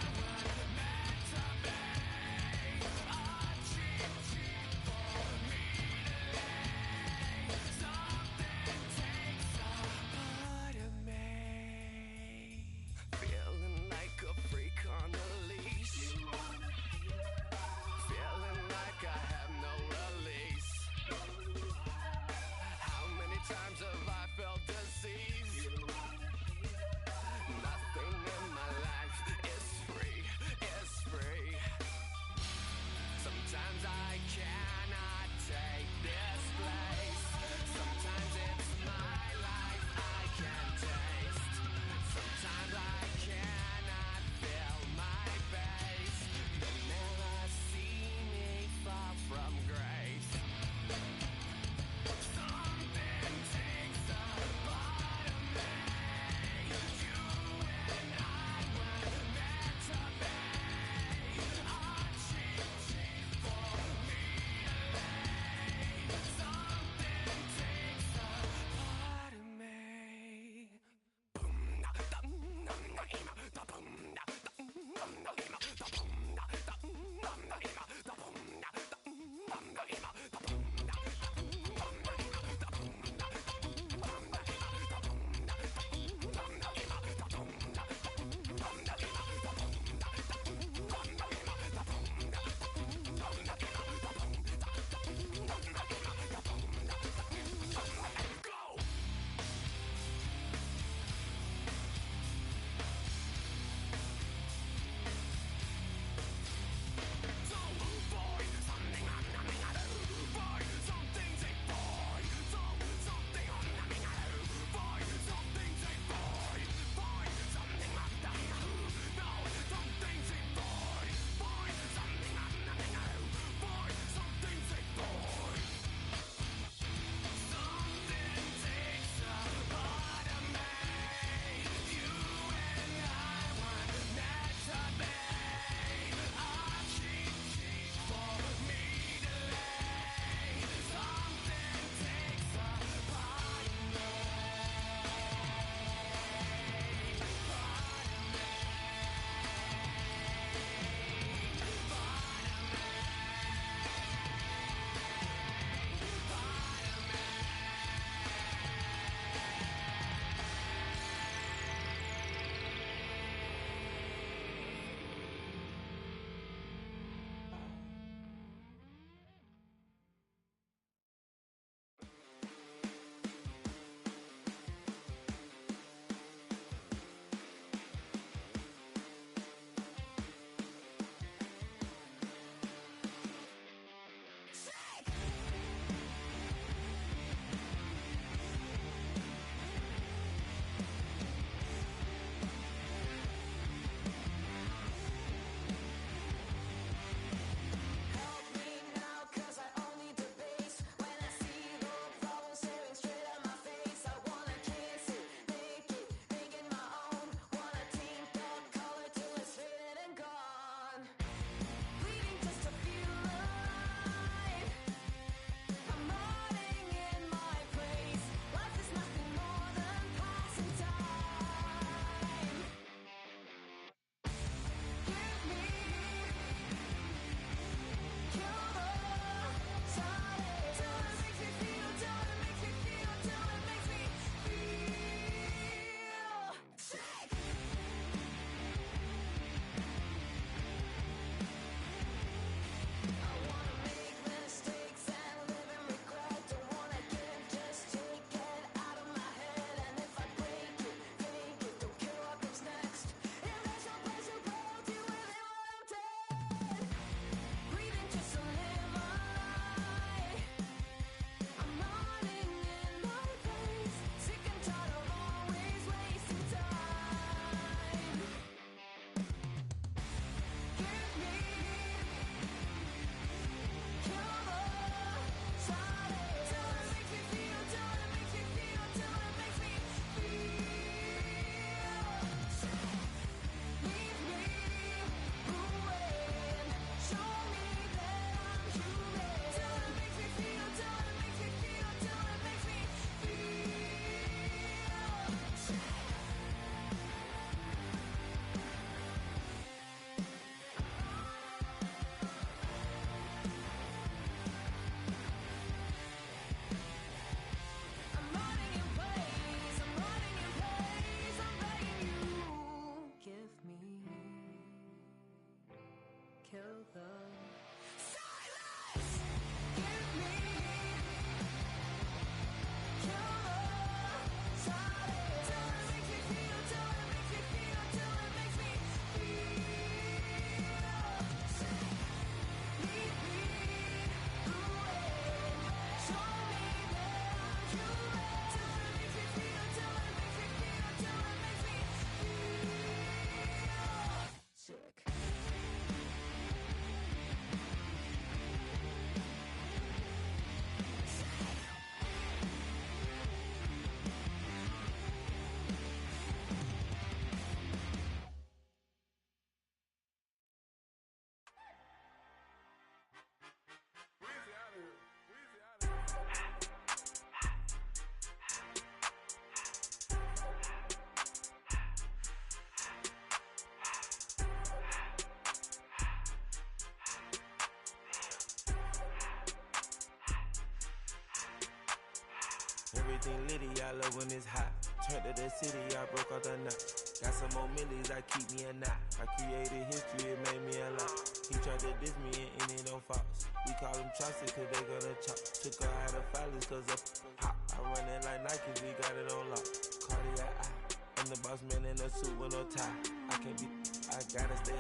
Everything litty, I love when it's hot. Turned to the city, I broke out the knot. Got some more millies, I keep me a knot. I created history, it made me a lot. He tried to diss me and it don't false. We call them chopsticks cause they gonna chop. Took her out of filers cause of hot. I run it like Nike, we got it on lock. Cardiac eye. I'm the boss man in a suit with no tie. I can't be, I gotta stay.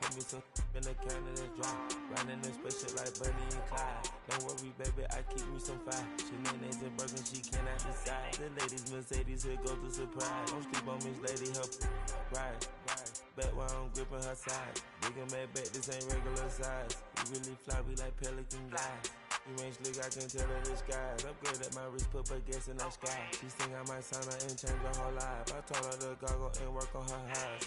Put me some in the Canada dry. Riding in special like Bunny and Clyde. Don't worry, baby, I keep me some fire. Shenanigans and Birkin, she cannot decide. The ladies Mercedes, here goes the surprise. Don't sleep on Miss Lady, help ride. Bet while I'm gripping her side. Big and mad bet, this ain't regular size. We really fly, we like pelican guys. You ain't slick, I can tell her the skies. Upgrade at my wrist, put baguettes in the sky. She think I might sign her and change her whole life. I told her to goggle and work on her eyes.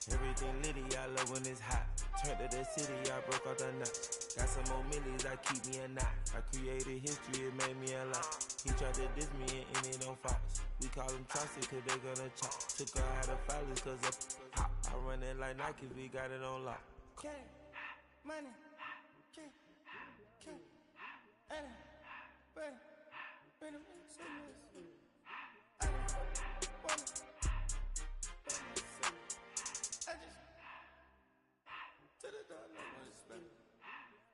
Everything litty, I love when it's hot. Turned to the city, I broke out the knot. Got some more millies, I keep me a knot. I created history, it made me a lot. He tried to diss me and it don't false. We call them chopsticks cause they gonna chop. Took her out of filers cause of hot. I run it like Nike, we got it on lock. Okay, money.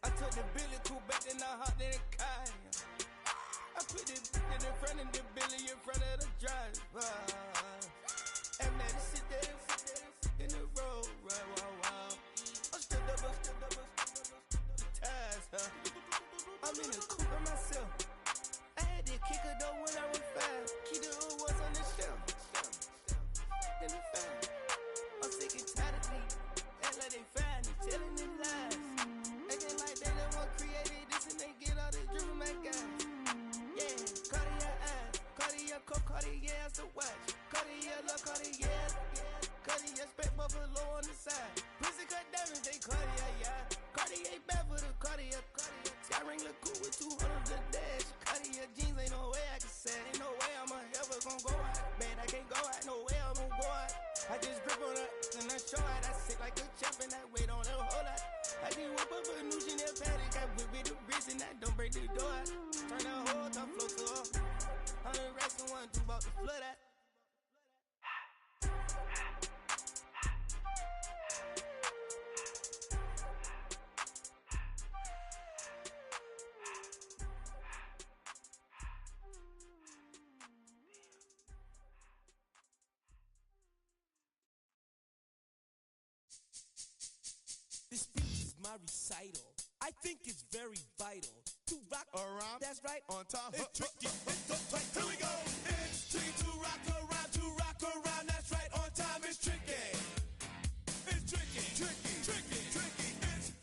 I took the Billy cool back and I hopped in the car. I put the in front of the Billy in front of the driver. And man, sit there in the road, right, wow. I'm still double, the tires, I'm in the coupe by myself. I had to kick her though when I was 5. Keep the old was on the shelf. In the fan. I'm sick and tired of me. Act like they find it, telling them lies. Acting like they the one created this and they get all this drip from my guys. Yeah, Cartier eyes, Cartier coat, Cartier as the watch. Cartier look, Cartier, Cartier spec buffalo on the side. Pussy cut diamonds, they Cartier, yeah. Cartier bad for the Cartier. Sky ring look cool with 200 the dash. Cartier jeans, ain't no way I can say. Ain't no way I'm ever gonna go out. Man, I can't go out, no way I'm gonna go out. I just grip on her and I show out. I sit like a champ and I wait on her whole lot. I just whip up a new Chanel paddock. I whip with the wrist and I don't break the door out. Turn the whole top flow to her. 100 racks and 1, 2 about to flood out. This speech is my recital. I think it's very vital to rock around. That's right. On time. It's tricky. Here we go. It's tricky to rock around. That's right. On time. It's tricky. It's tricky. It's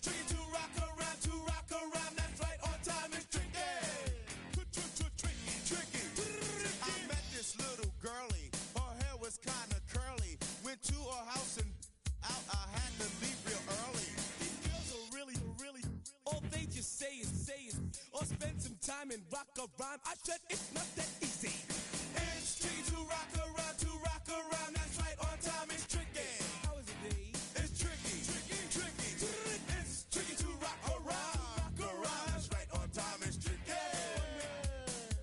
tricky to rock around. That's right. On time. It's tricky. Tricky. I met this little girlie. Her hair was kinda curly. Went to her house and out. I had to leave real early. These girls are really. All they just say is, or spend some time and rock a rhyme. I said it's not that easy. It's tricky to rock around. That's right, on time it's tricky. How is it, Dave? It's tricky. It's tricky to rock around. That's right, on time it's tricky.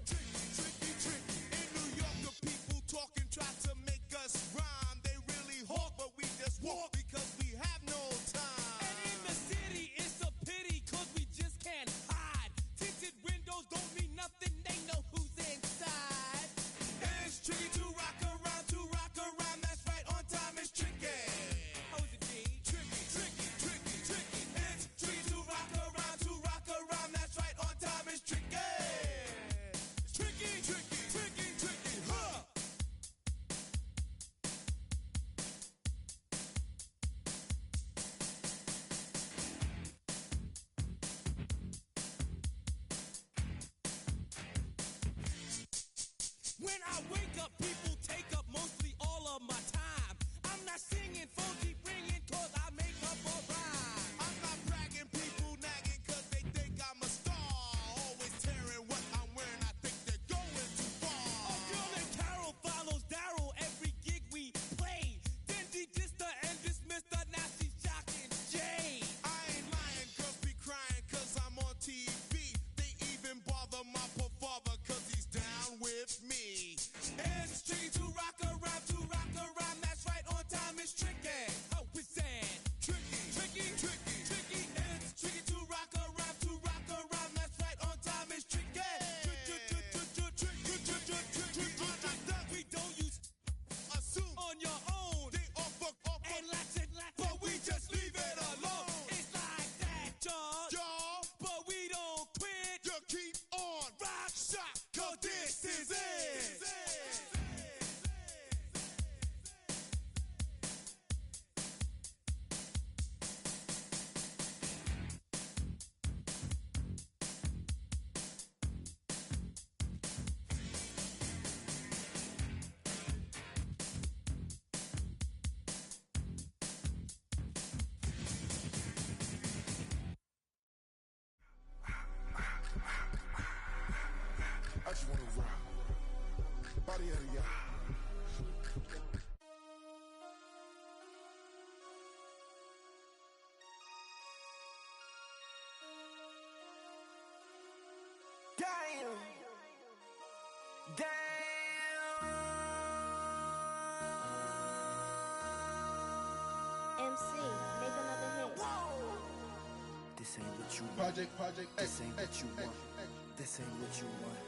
Tricky. In New York, the people talking try to make us rhyme. They really hawk, but we just walk because we have no time. And in the city, it's a pity, cause we just can't hide. Tinted windows don't mean nothing, they know who's inside. Damn. MC, make another hit. This ain't what you want. Project This ain't what you want. This ain't what you want.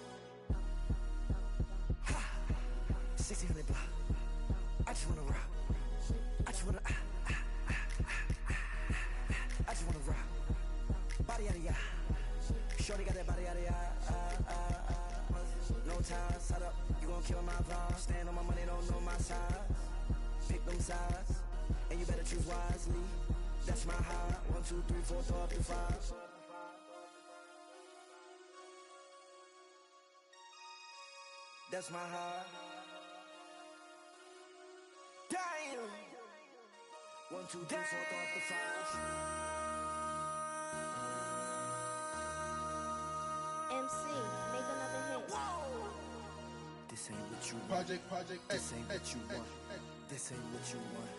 Ha! 1600 block. I just wanna rock. I just wanna I just wanna rock. Body out of ya. Shorty got that body out of ya. No time, set up. You gon' kill my vibe. Stand on my money, don't know my size. Pick them sides, and you better choose wisely. That's my high. 1, 2, 3, 4, throw up to 5. That's my high. Damn. 1, 2, 3, 4, throw up to 5. MC, make another hit. This ain't what you want. Project This ain't what you want. This ain't what you want.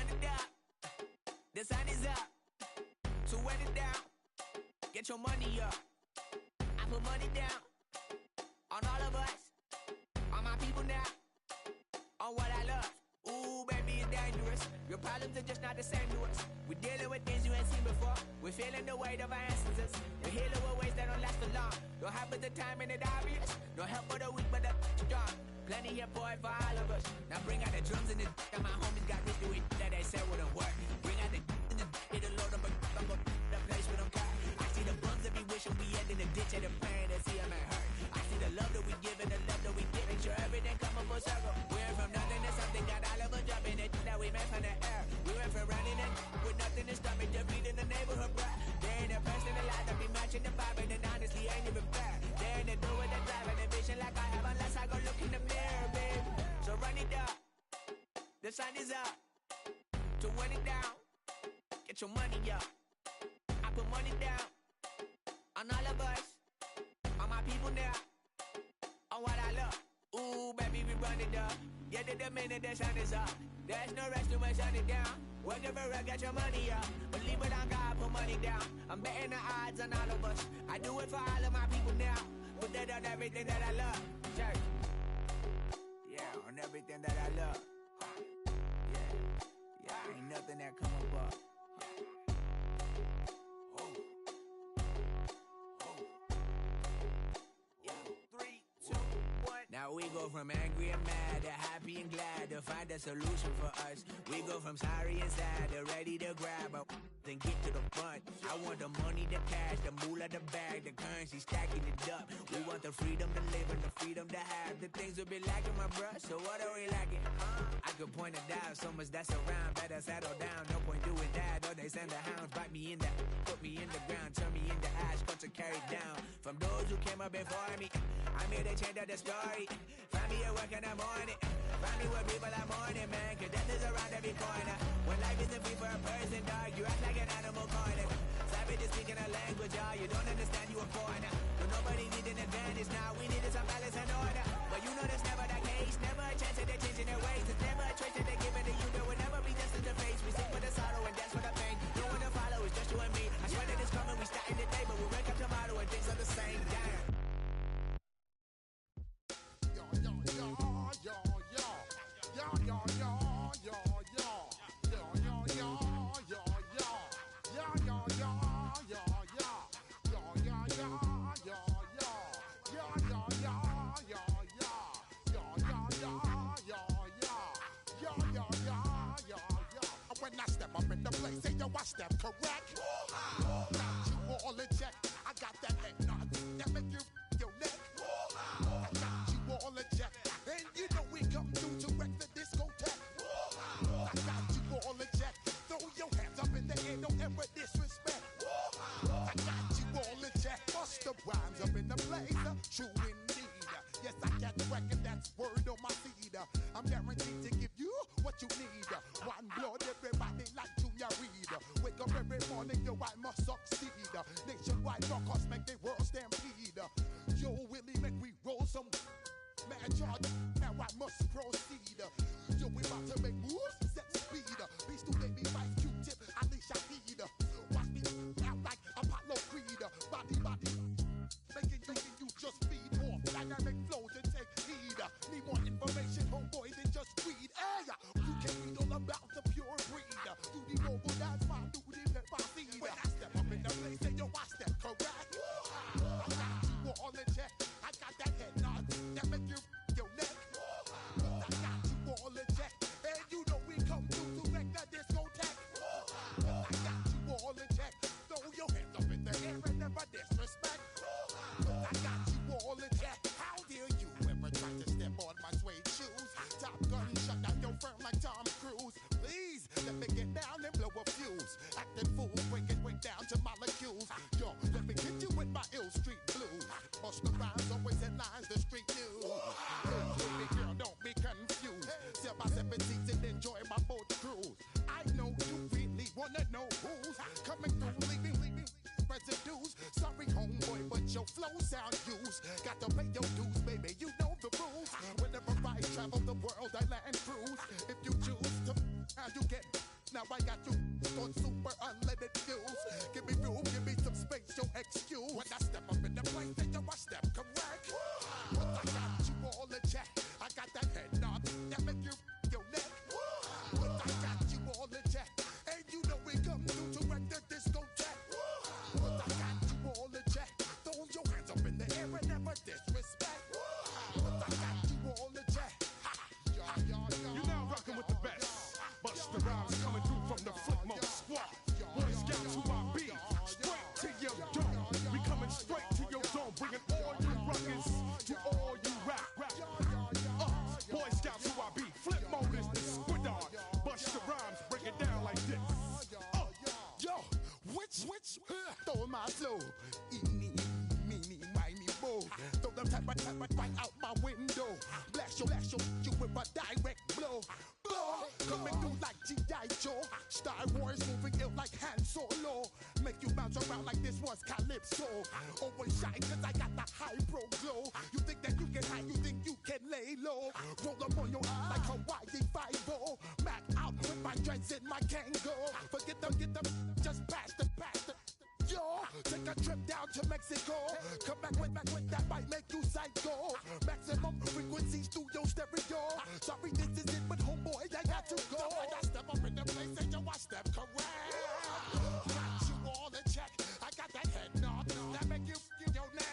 it up. The sun is up. So wet it down. Get your money up. I put money down on all of us, on my people now, on what I love. Ooh, baby, it's dangerous. Your problems are just not the same to us. We're dealing with things you ain't seen before. We're feeling the weight of our ancestors. We're healing with ways that don't last for long. Don't happen the time and it obvious. No help for the weak, but the strong. Plenty here for it for all of us. Now bring out the drums and the and my homies got this do it that they said wouldn't work. Bring out the and the it'll load up I'm gonna the place with them car. I see the bums that be wishing we end in the ditch and the pain that see them ain't hurt. I see the love that we give and the love that we get. Make sure everything come up full circle. We went from nothing to something, got all of us jumping it that we made from the air. We went from running and with nothing to stomach, just feeding the neighborhood, bruh. They ain't the person alive that be matching the vibe, and honestly ain't even fair. They ain't the do with the drive and the vision like I have unless I go look in the mirror, babe. So run it up, the sun is up. To win it down, get your money up. I put money down on all of us, on my people now, on what I love. Ooh, baby, we run it up. Get it the minute the sun is up. There's no rest to when shut it down. Work it for real, get your money up. Believe it on God, put money down. I'm betting the odds on all of us. I do it for all of my people now. Put that on everything that I love. Church. Yeah, on everything that I love. Yeah, ain't nothing that come above. Now we go from angry and mad to happy and glad to find a solution for us. We go from sorry and sad to ready to grab a then get to the front. I want the money, the cash, the moolah, the bag, the currency, stacking it up. We want the freedom to live and the freedom to have. The things we be lacking, my bruh, so what are we lacking? I could point it out, so much that's around. Better settle down, no point doing that. Or they send the hounds, bite me in the, put me in the ground, turn me into ash, cut to carry down. From those who came up before me, I'm here to change up the story. Find me at work in the morning. Find me where people are mourning, man. Cause death is around every corner. When life isn't free for a person, dog, you act like an animal corner. Savage is speaking a language, y'all. You don't understand, you a foreigner. But nobody need an advantage now. We needed some balance and order. But you know that's never the case. Never a chance that they're changing their ways. It's never a choice that they're giving to you. There will never be just in the face. We sing for the sorrow and dance for the pain. No one to follow, it's just you and me. I swear that it's coming, we starting today. But we'll wake up tomorrow and things are the same. Damn. When I step up in the place, say yo, I step correct. Got you all in check. I got that head nod that make you your neck. I got you all in check, and you know we come through to wreck the discotheque. I got you all in check. Throw your hands up in the air, don't ever disrespect. I got you all in check. Bust the rhymes up in the place, true indeed. Yes, I got the record, that's word on my feed. I'm guaranteed to give you what you need. One blood, everybody like Junior Reed. Wake up every morning, yo, I must succeed. Nationwide knockouts make the world stampede. Yo, Willie, make we roll some mad charge. Now I must proceed. Yo, we about to make moves, set speed. Beast to baby, fight Q-tip, Alicia Heed. Watch me out like Apollo Creed. Body, making you just feed off. Dynamic flows and take heed. Need more information, homeboy, than just read. Hey, you can read all about the pure breed. Do the mobile dance, my do the pepper seed. When I step up in the place, say yo, I step correct. I got you all in check. I got that head nod that make you your neck. I got you all in check, and you know we come through to wreck the discotheque. I got you all in check. Throw your hands up in the air and never disrespect. I got you all in check. How dare you ever try to step on my suede shoes? Top Gun shut down your firm like Tom Cruise. Please let me get down and blow a fuse. Acting fool, break it way down to molecules. Yo, let me hit you with my ill street blues. Bust the rhymes, always headlines, the street news. Baby girl, don't be confused. Sell my 7 seats and enjoy my boat cruise. I know you really wanna know who's coming through, leaving residues. Sorry, homeboy, but your flow sound used. Got to pay your dues, baby, you know the rules. Whenever I travel the world, I land cruise. If you choose to, how you get now I got you on super unlimited views. Give me room, give me some space, your excuse. When I step up in the place, then yo, I step correct. But I got you all in check. I got that head knob that make you your neck. But I got you all in check. And you know we come through to wreck the discotheque. But I got you all in check. Throw your hands up in the air and never disrespect. But I got you all in check. You're now rocking with the best. Busta Rhymes coming through from the Flip Mode Squad. Boy Scouts who I be. Straight to your dome. We coming straight to your dome. Bringing all you ruckus to all you rap. Boy Scouts who I be. Flip Mode is the squid dog. Busta Rhymes break it down like this. Yo, which, throw my flow. Eeny, meeny, miny, mo. Throw them type right out my window. Blast you with a direct blow. Coming through like G.I. Joe. Star Wars moving ill like Han Solo. Make you bounce around like this was Calypso. Always shine cause I got the high pro glow. You think that you can hide, you think you can lay low. Roll up on your eye like Hawaii 5-0. Mac out with my dreads in my Kango. Forget them, just pass the. Yo, take a trip down to Mexico. Come back with that might make you psycho. Maximum frequencies through your stereo. Sorry, this is it, but homeboy, I got to go. When I step up in the place, and yo, I step correct. Got you all in check. I got that head knob that make you your neck.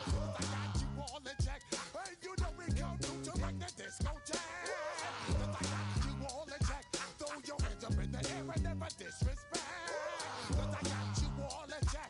I got you all in check. And you know we come through to wreck the discotheque. I got you all in check. Throw your hands up in the air and never disrespect. I got you all in check.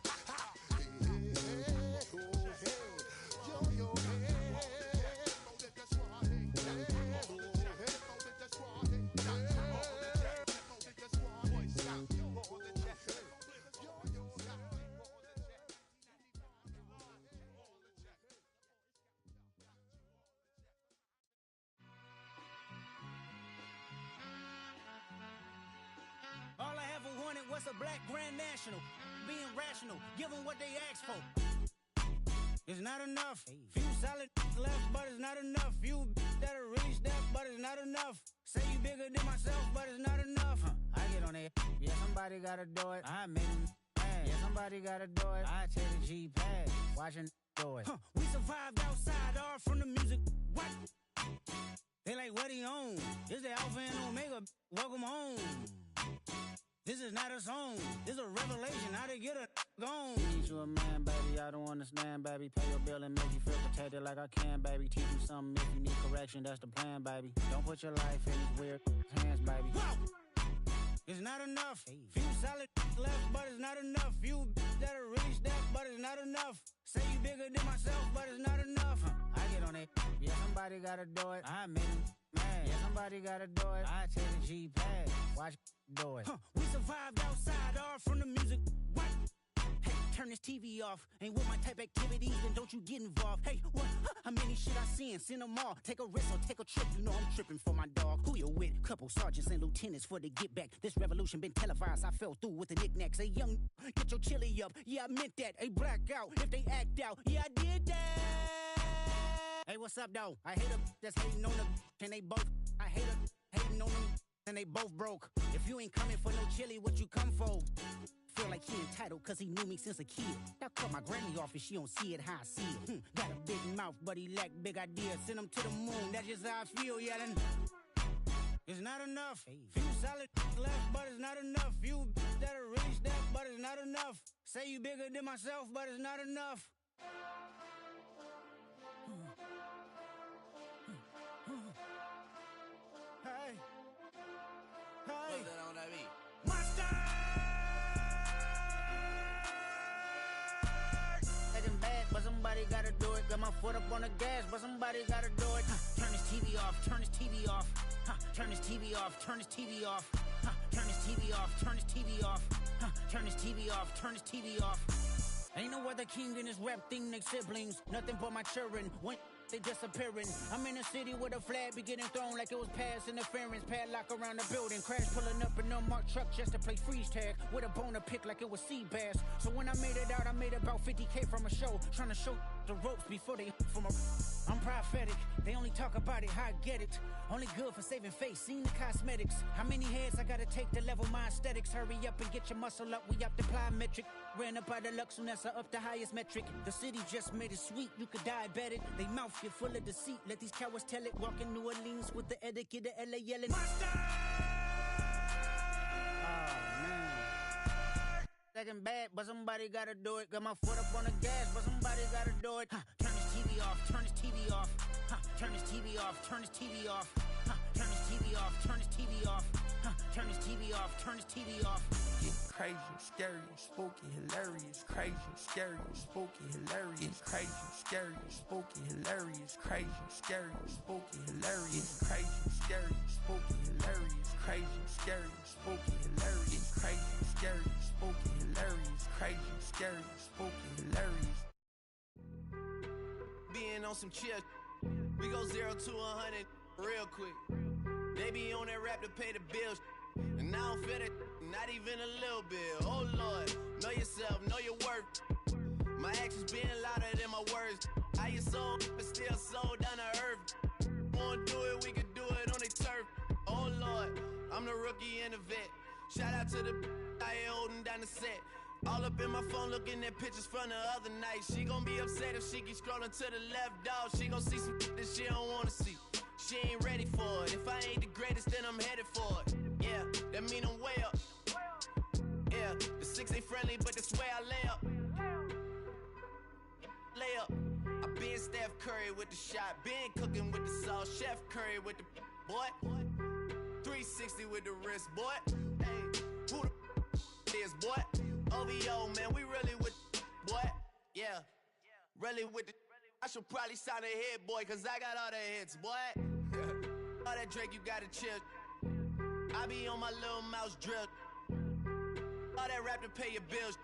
All I ever wanted was a black Grand National. Being rational, give them what they ask for. It's not enough. Few solid left, but it's not enough. Few that are really step, but it's not enough. Say you bigger than myself, but it's not enough. I get on it. Yeah, somebody gotta do it. I made him mad. Yeah, somebody gotta do it. I take the G-pad, watching do it. We survived outside, all from the music. What? They like, what he on? This the Alpha and Omega. Welcome home. This is not a song. This is a revelation. How to get a gone. Teach you a man, baby. I don't understand, baby. Pay your bill and make you feel protected like I can, baby. Teach you something if you need correction. That's the plan, baby. Don't put your life in these weird hands, baby. Whoa! It's not enough. Few solid left, but it's not enough. Few that are really step, but it's not enough. Say you bigger than myself, but it's not enough. I get on it. Yeah, somebody gotta do it. I made him mad. Yeah, somebody gotta do it. I take the G-pad. Watch do it. We survived outside, all from the music. What? Hey, turn this TV off. Ain't with my type activities, then don't you get involved. Hey, what? How many shit I seen? Send them all. Take a risk or take a trip. You know I'm tripping for my dog. Who you with? Couple sergeants and lieutenants for the get back. This revolution been televised. I fell through with the knickknacks. Hey, young, get your chili up. Yeah, I meant that. Hey, black out. If they act out, yeah, I did that. Hey, what's up, though? I hate them that's hating on them. And they both, I hate them hating on them. And they both broke. If you ain't coming for no chili, what you come for? Feel like he entitled cause he knew me since a kid. Now cut my granny off if she don't see it how I see it. Got a big mouth, but he lack big ideas. Send him to the moon, that's just how I feel yelling. It's not enough. Few solid left, but it's not enough. Few that are really step, but it's not enough. Say you bigger than myself, but it's not enough. Hey. Hey. Monster! Acting bad, but somebody gotta do it. Got my foot up on the gas, but somebody gotta do it. Turn this TV off, turn this TV off. Turn this TV off, turn this TV off. Turn this TV off, turn this TV off. Turn this TV off, turn this TV off. Ain't no other king in this rap thing, they siblings. Nothing but my children. One they disappearing. I'm in a city where the flag be getting thrown like it was pass interference. Padlock around the building, crash pulling up an unmarked truck just to play freeze tag with a boner pick like it was sea bass. So when I made it out, I made about 50K from a show, trying to show the ropes before they from a. I'm prophetic, they only talk about it, how I get it. Only good for saving face, seen the cosmetics. How many heads I gotta take to level my aesthetics? Hurry up and get your muscle up, we up the plyometric. Ran up out of Lux, Unessa up the highest metric. The city just made it sweet, you could diabetic. They mouth get full of deceit, let these cowards tell it. Walk in New Orleans with the etiquette of LA yelling. Monster! Oh, man. Second bad, but somebody gotta do it. Got my foot up on the gas, but somebody gotta do it. Turn this TV off, turn this TV off. Turn this TV off, turn this TV off. Turn this TV off, turn this TV off. Turn this TV off, turn this TV off. Crazy, scary, spooky, hilarious. Crazy, scary, spooky, hilarious. Crazy, scary, spooky, hilarious. Crazy, scary, spooky, hilarious. Crazy, scary, spooky, hilarious. Crazy, scary, spooky, hilarious. Crazy, scary, spooky, hilarious. Crazy, scary, spooky, hilarious. Being on some chill, we go 0 to 100 real quick. They be on that rap to pay the bills, and I don't feel it, not even a little bit. Oh Lord, know yourself, know your worth. My actions being louder than my words. How you soul, but still sold down to earth. Wanna do it, we can do it on the turf. Oh Lord, I'm the rookie and the vet. Shout out to the I holding down the set. All up in my phone looking at pictures from the other night. She gon' be upset if she keeps scrolling to the left, dog. She gon' see some that she don't wanna see. She ain't ready for it. If I ain't the greatest, then I'm headed for it. Yeah, that mean I'm way up. Yeah, the 6 ain't friendly, but that's where I lay up. Lay up. I been Steph Curry with the shot. Been cooking with the sauce. Chef Curry with the boy. 360 with the wrist, boy. Hey, who the is, boy? OVO, man, we really with boy. Yeah, really with the. I should probably sign a hit, boy, cause I got all the hits, boy. All that Drake, you gotta chill. I be on my little mouse drill. All that rap to pay your bills.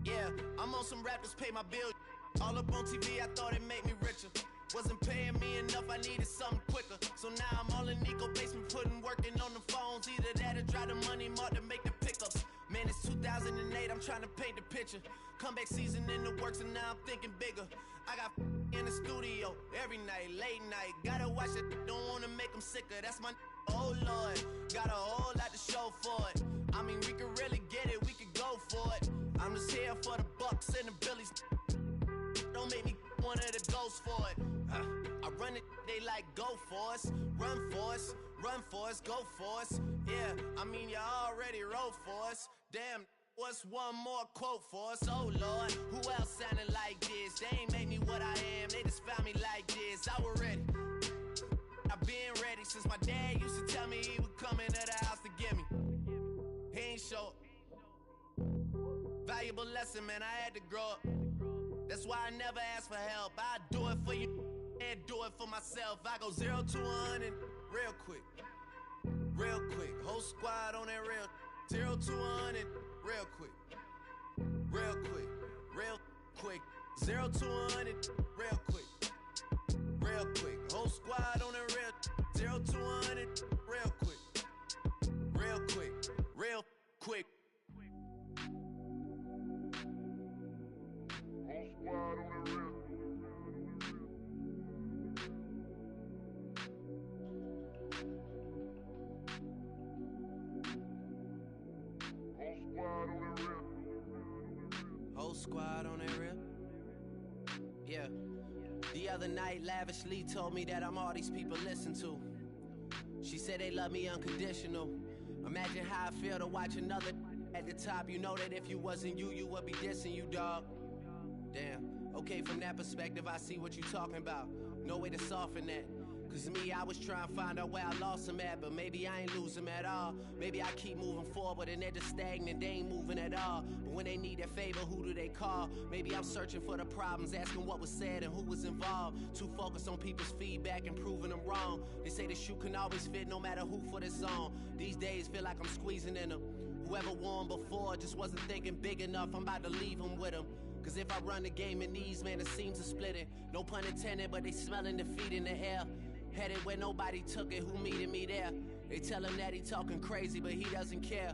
Yeah, I'm on some rap to pay my bills. All up on TV, I thought it made me richer. Wasn't paying me enough, I needed something quicker. So now I'm all in Nico basement, working on the phones. Either that or drive the money mark to make the pickups. Man, it's 2008, I'm trying to paint the picture. Comeback season in the works and now I'm thinking bigger. I got in the studio every night, late night. Gotta watch it, don't wanna make them sicker. That's my oh Lord, got a whole lot to show for it. I mean, we could really get it, we could go for it. I'm just here for the Bucks and the Billies. Don't make me one of the ghosts for it. I run it, they like go for us, run for us, run for us, go for us. Yeah, I mean you already wrote for us. Damn, what's one more quote for us? Oh Lord, who else sounded like this? They ain't make me what I am, they just found me like this. I was ready, I've been ready since my dad used to tell me he would come into the house to get me. He ain't show valuable lesson, man, I had to grow up. That's why I never ask for help. I do it for you and do it for myself. I go 0 to 100 real quick. Real quick. Whole squad on that real 0 to 100 real quick. Real quick. Real quick. 0 to 100 real quick. Real quick. Whole squad on that real 0 to 100 real quick. Real quick. Real quick. Whole squad on that real. Yeah. The other night, lavishly told me that I'm all these people listen to. She said they love me unconditional. Imagine how I feel to watch another at the top. You know that if you wasn't you, you would be dissing you, dog. Damn. Okay, from that perspective, I see what you talking about. No way to soften that. Cause me, I was trying to find out where I lost them at, but maybe I ain't lose them at all. Maybe I keep moving forward and they're just stagnant, they ain't moving at all. But when they need that favor, who do they call? Maybe I'm searching for the problems, asking what was said and who was involved. Too focused on people's feedback and proving them wrong. They say the shoe can always fit no matter who for this song. These days feel like I'm squeezing in them. Whoever won before just wasn't thinking big enough, I'm about to leave them with them. Cause if I run the game in these, man, the seams are splitting. No pun intended, but they smelling defeat in the air. Headed where nobody took it, who meeting me there? They tell him that he talking crazy, but he doesn't care.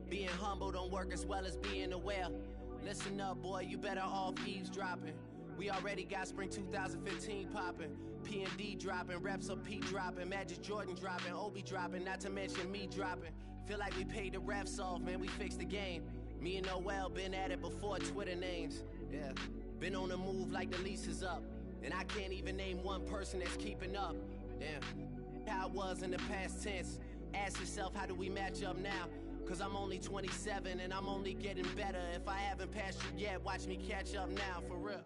Being humble don't work as well as being aware. Listen up, boy, you better off eavesdropping. We already got spring 2015 popping. P&D dropping, reps up P dropping, Magic Jordan dropping, Obi dropping, not to mention me dropping. Feel like we paid the refs off, man, we fixed the game. Me and Noel been at it before Twitter names. Yeah, been on the move like the lease is up. And I can't even name one person that's keeping up. Damn, how it was in the past tense. Ask yourself, how do we match up now? Cause I'm only 27 and I'm only getting better. If I haven't passed you yet, watch me catch up now, for real.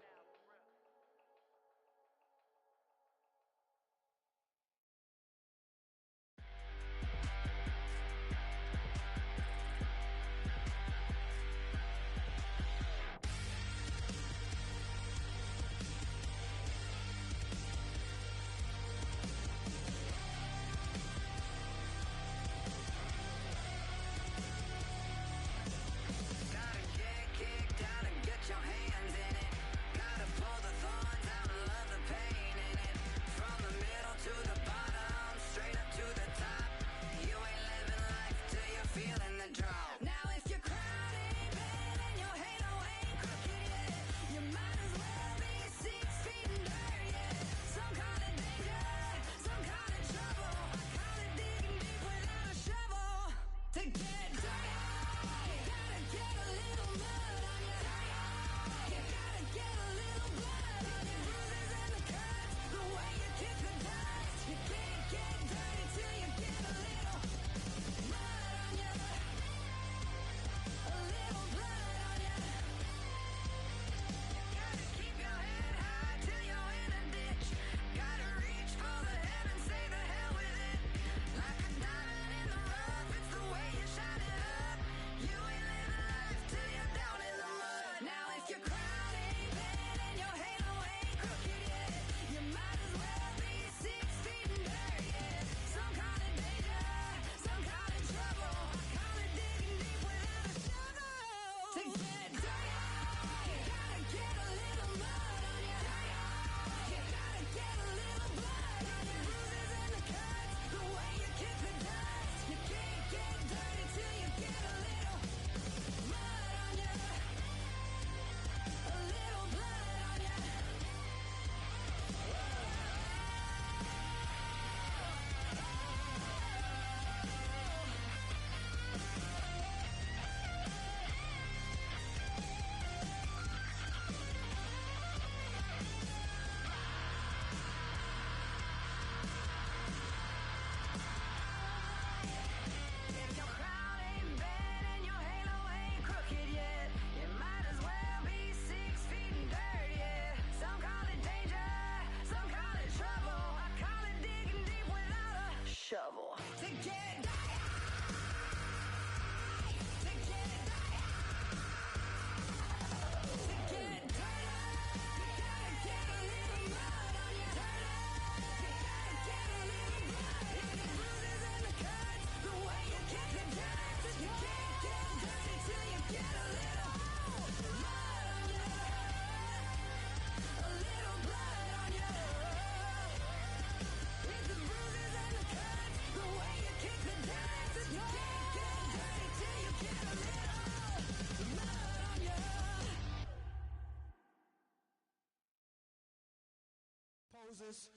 Moses.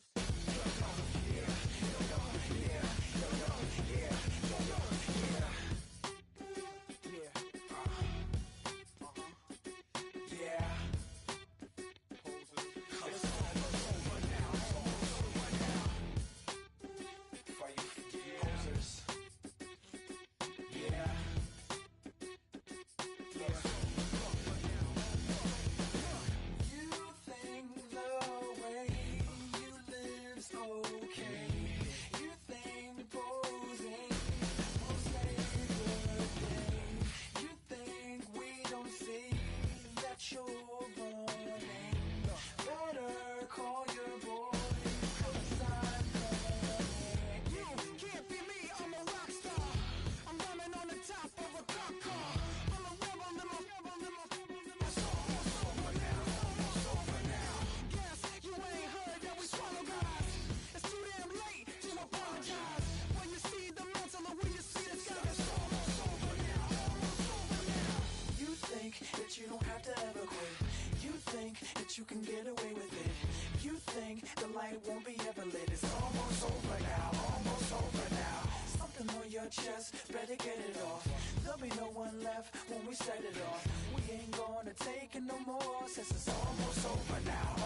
Okay. think that you can get away with it. You think the light won't be ever lit. It's almost over now, almost over now. Something on your chest, better get it off. There'll be no one left when we set it off. We ain't gonna take it no more since it's almost over now.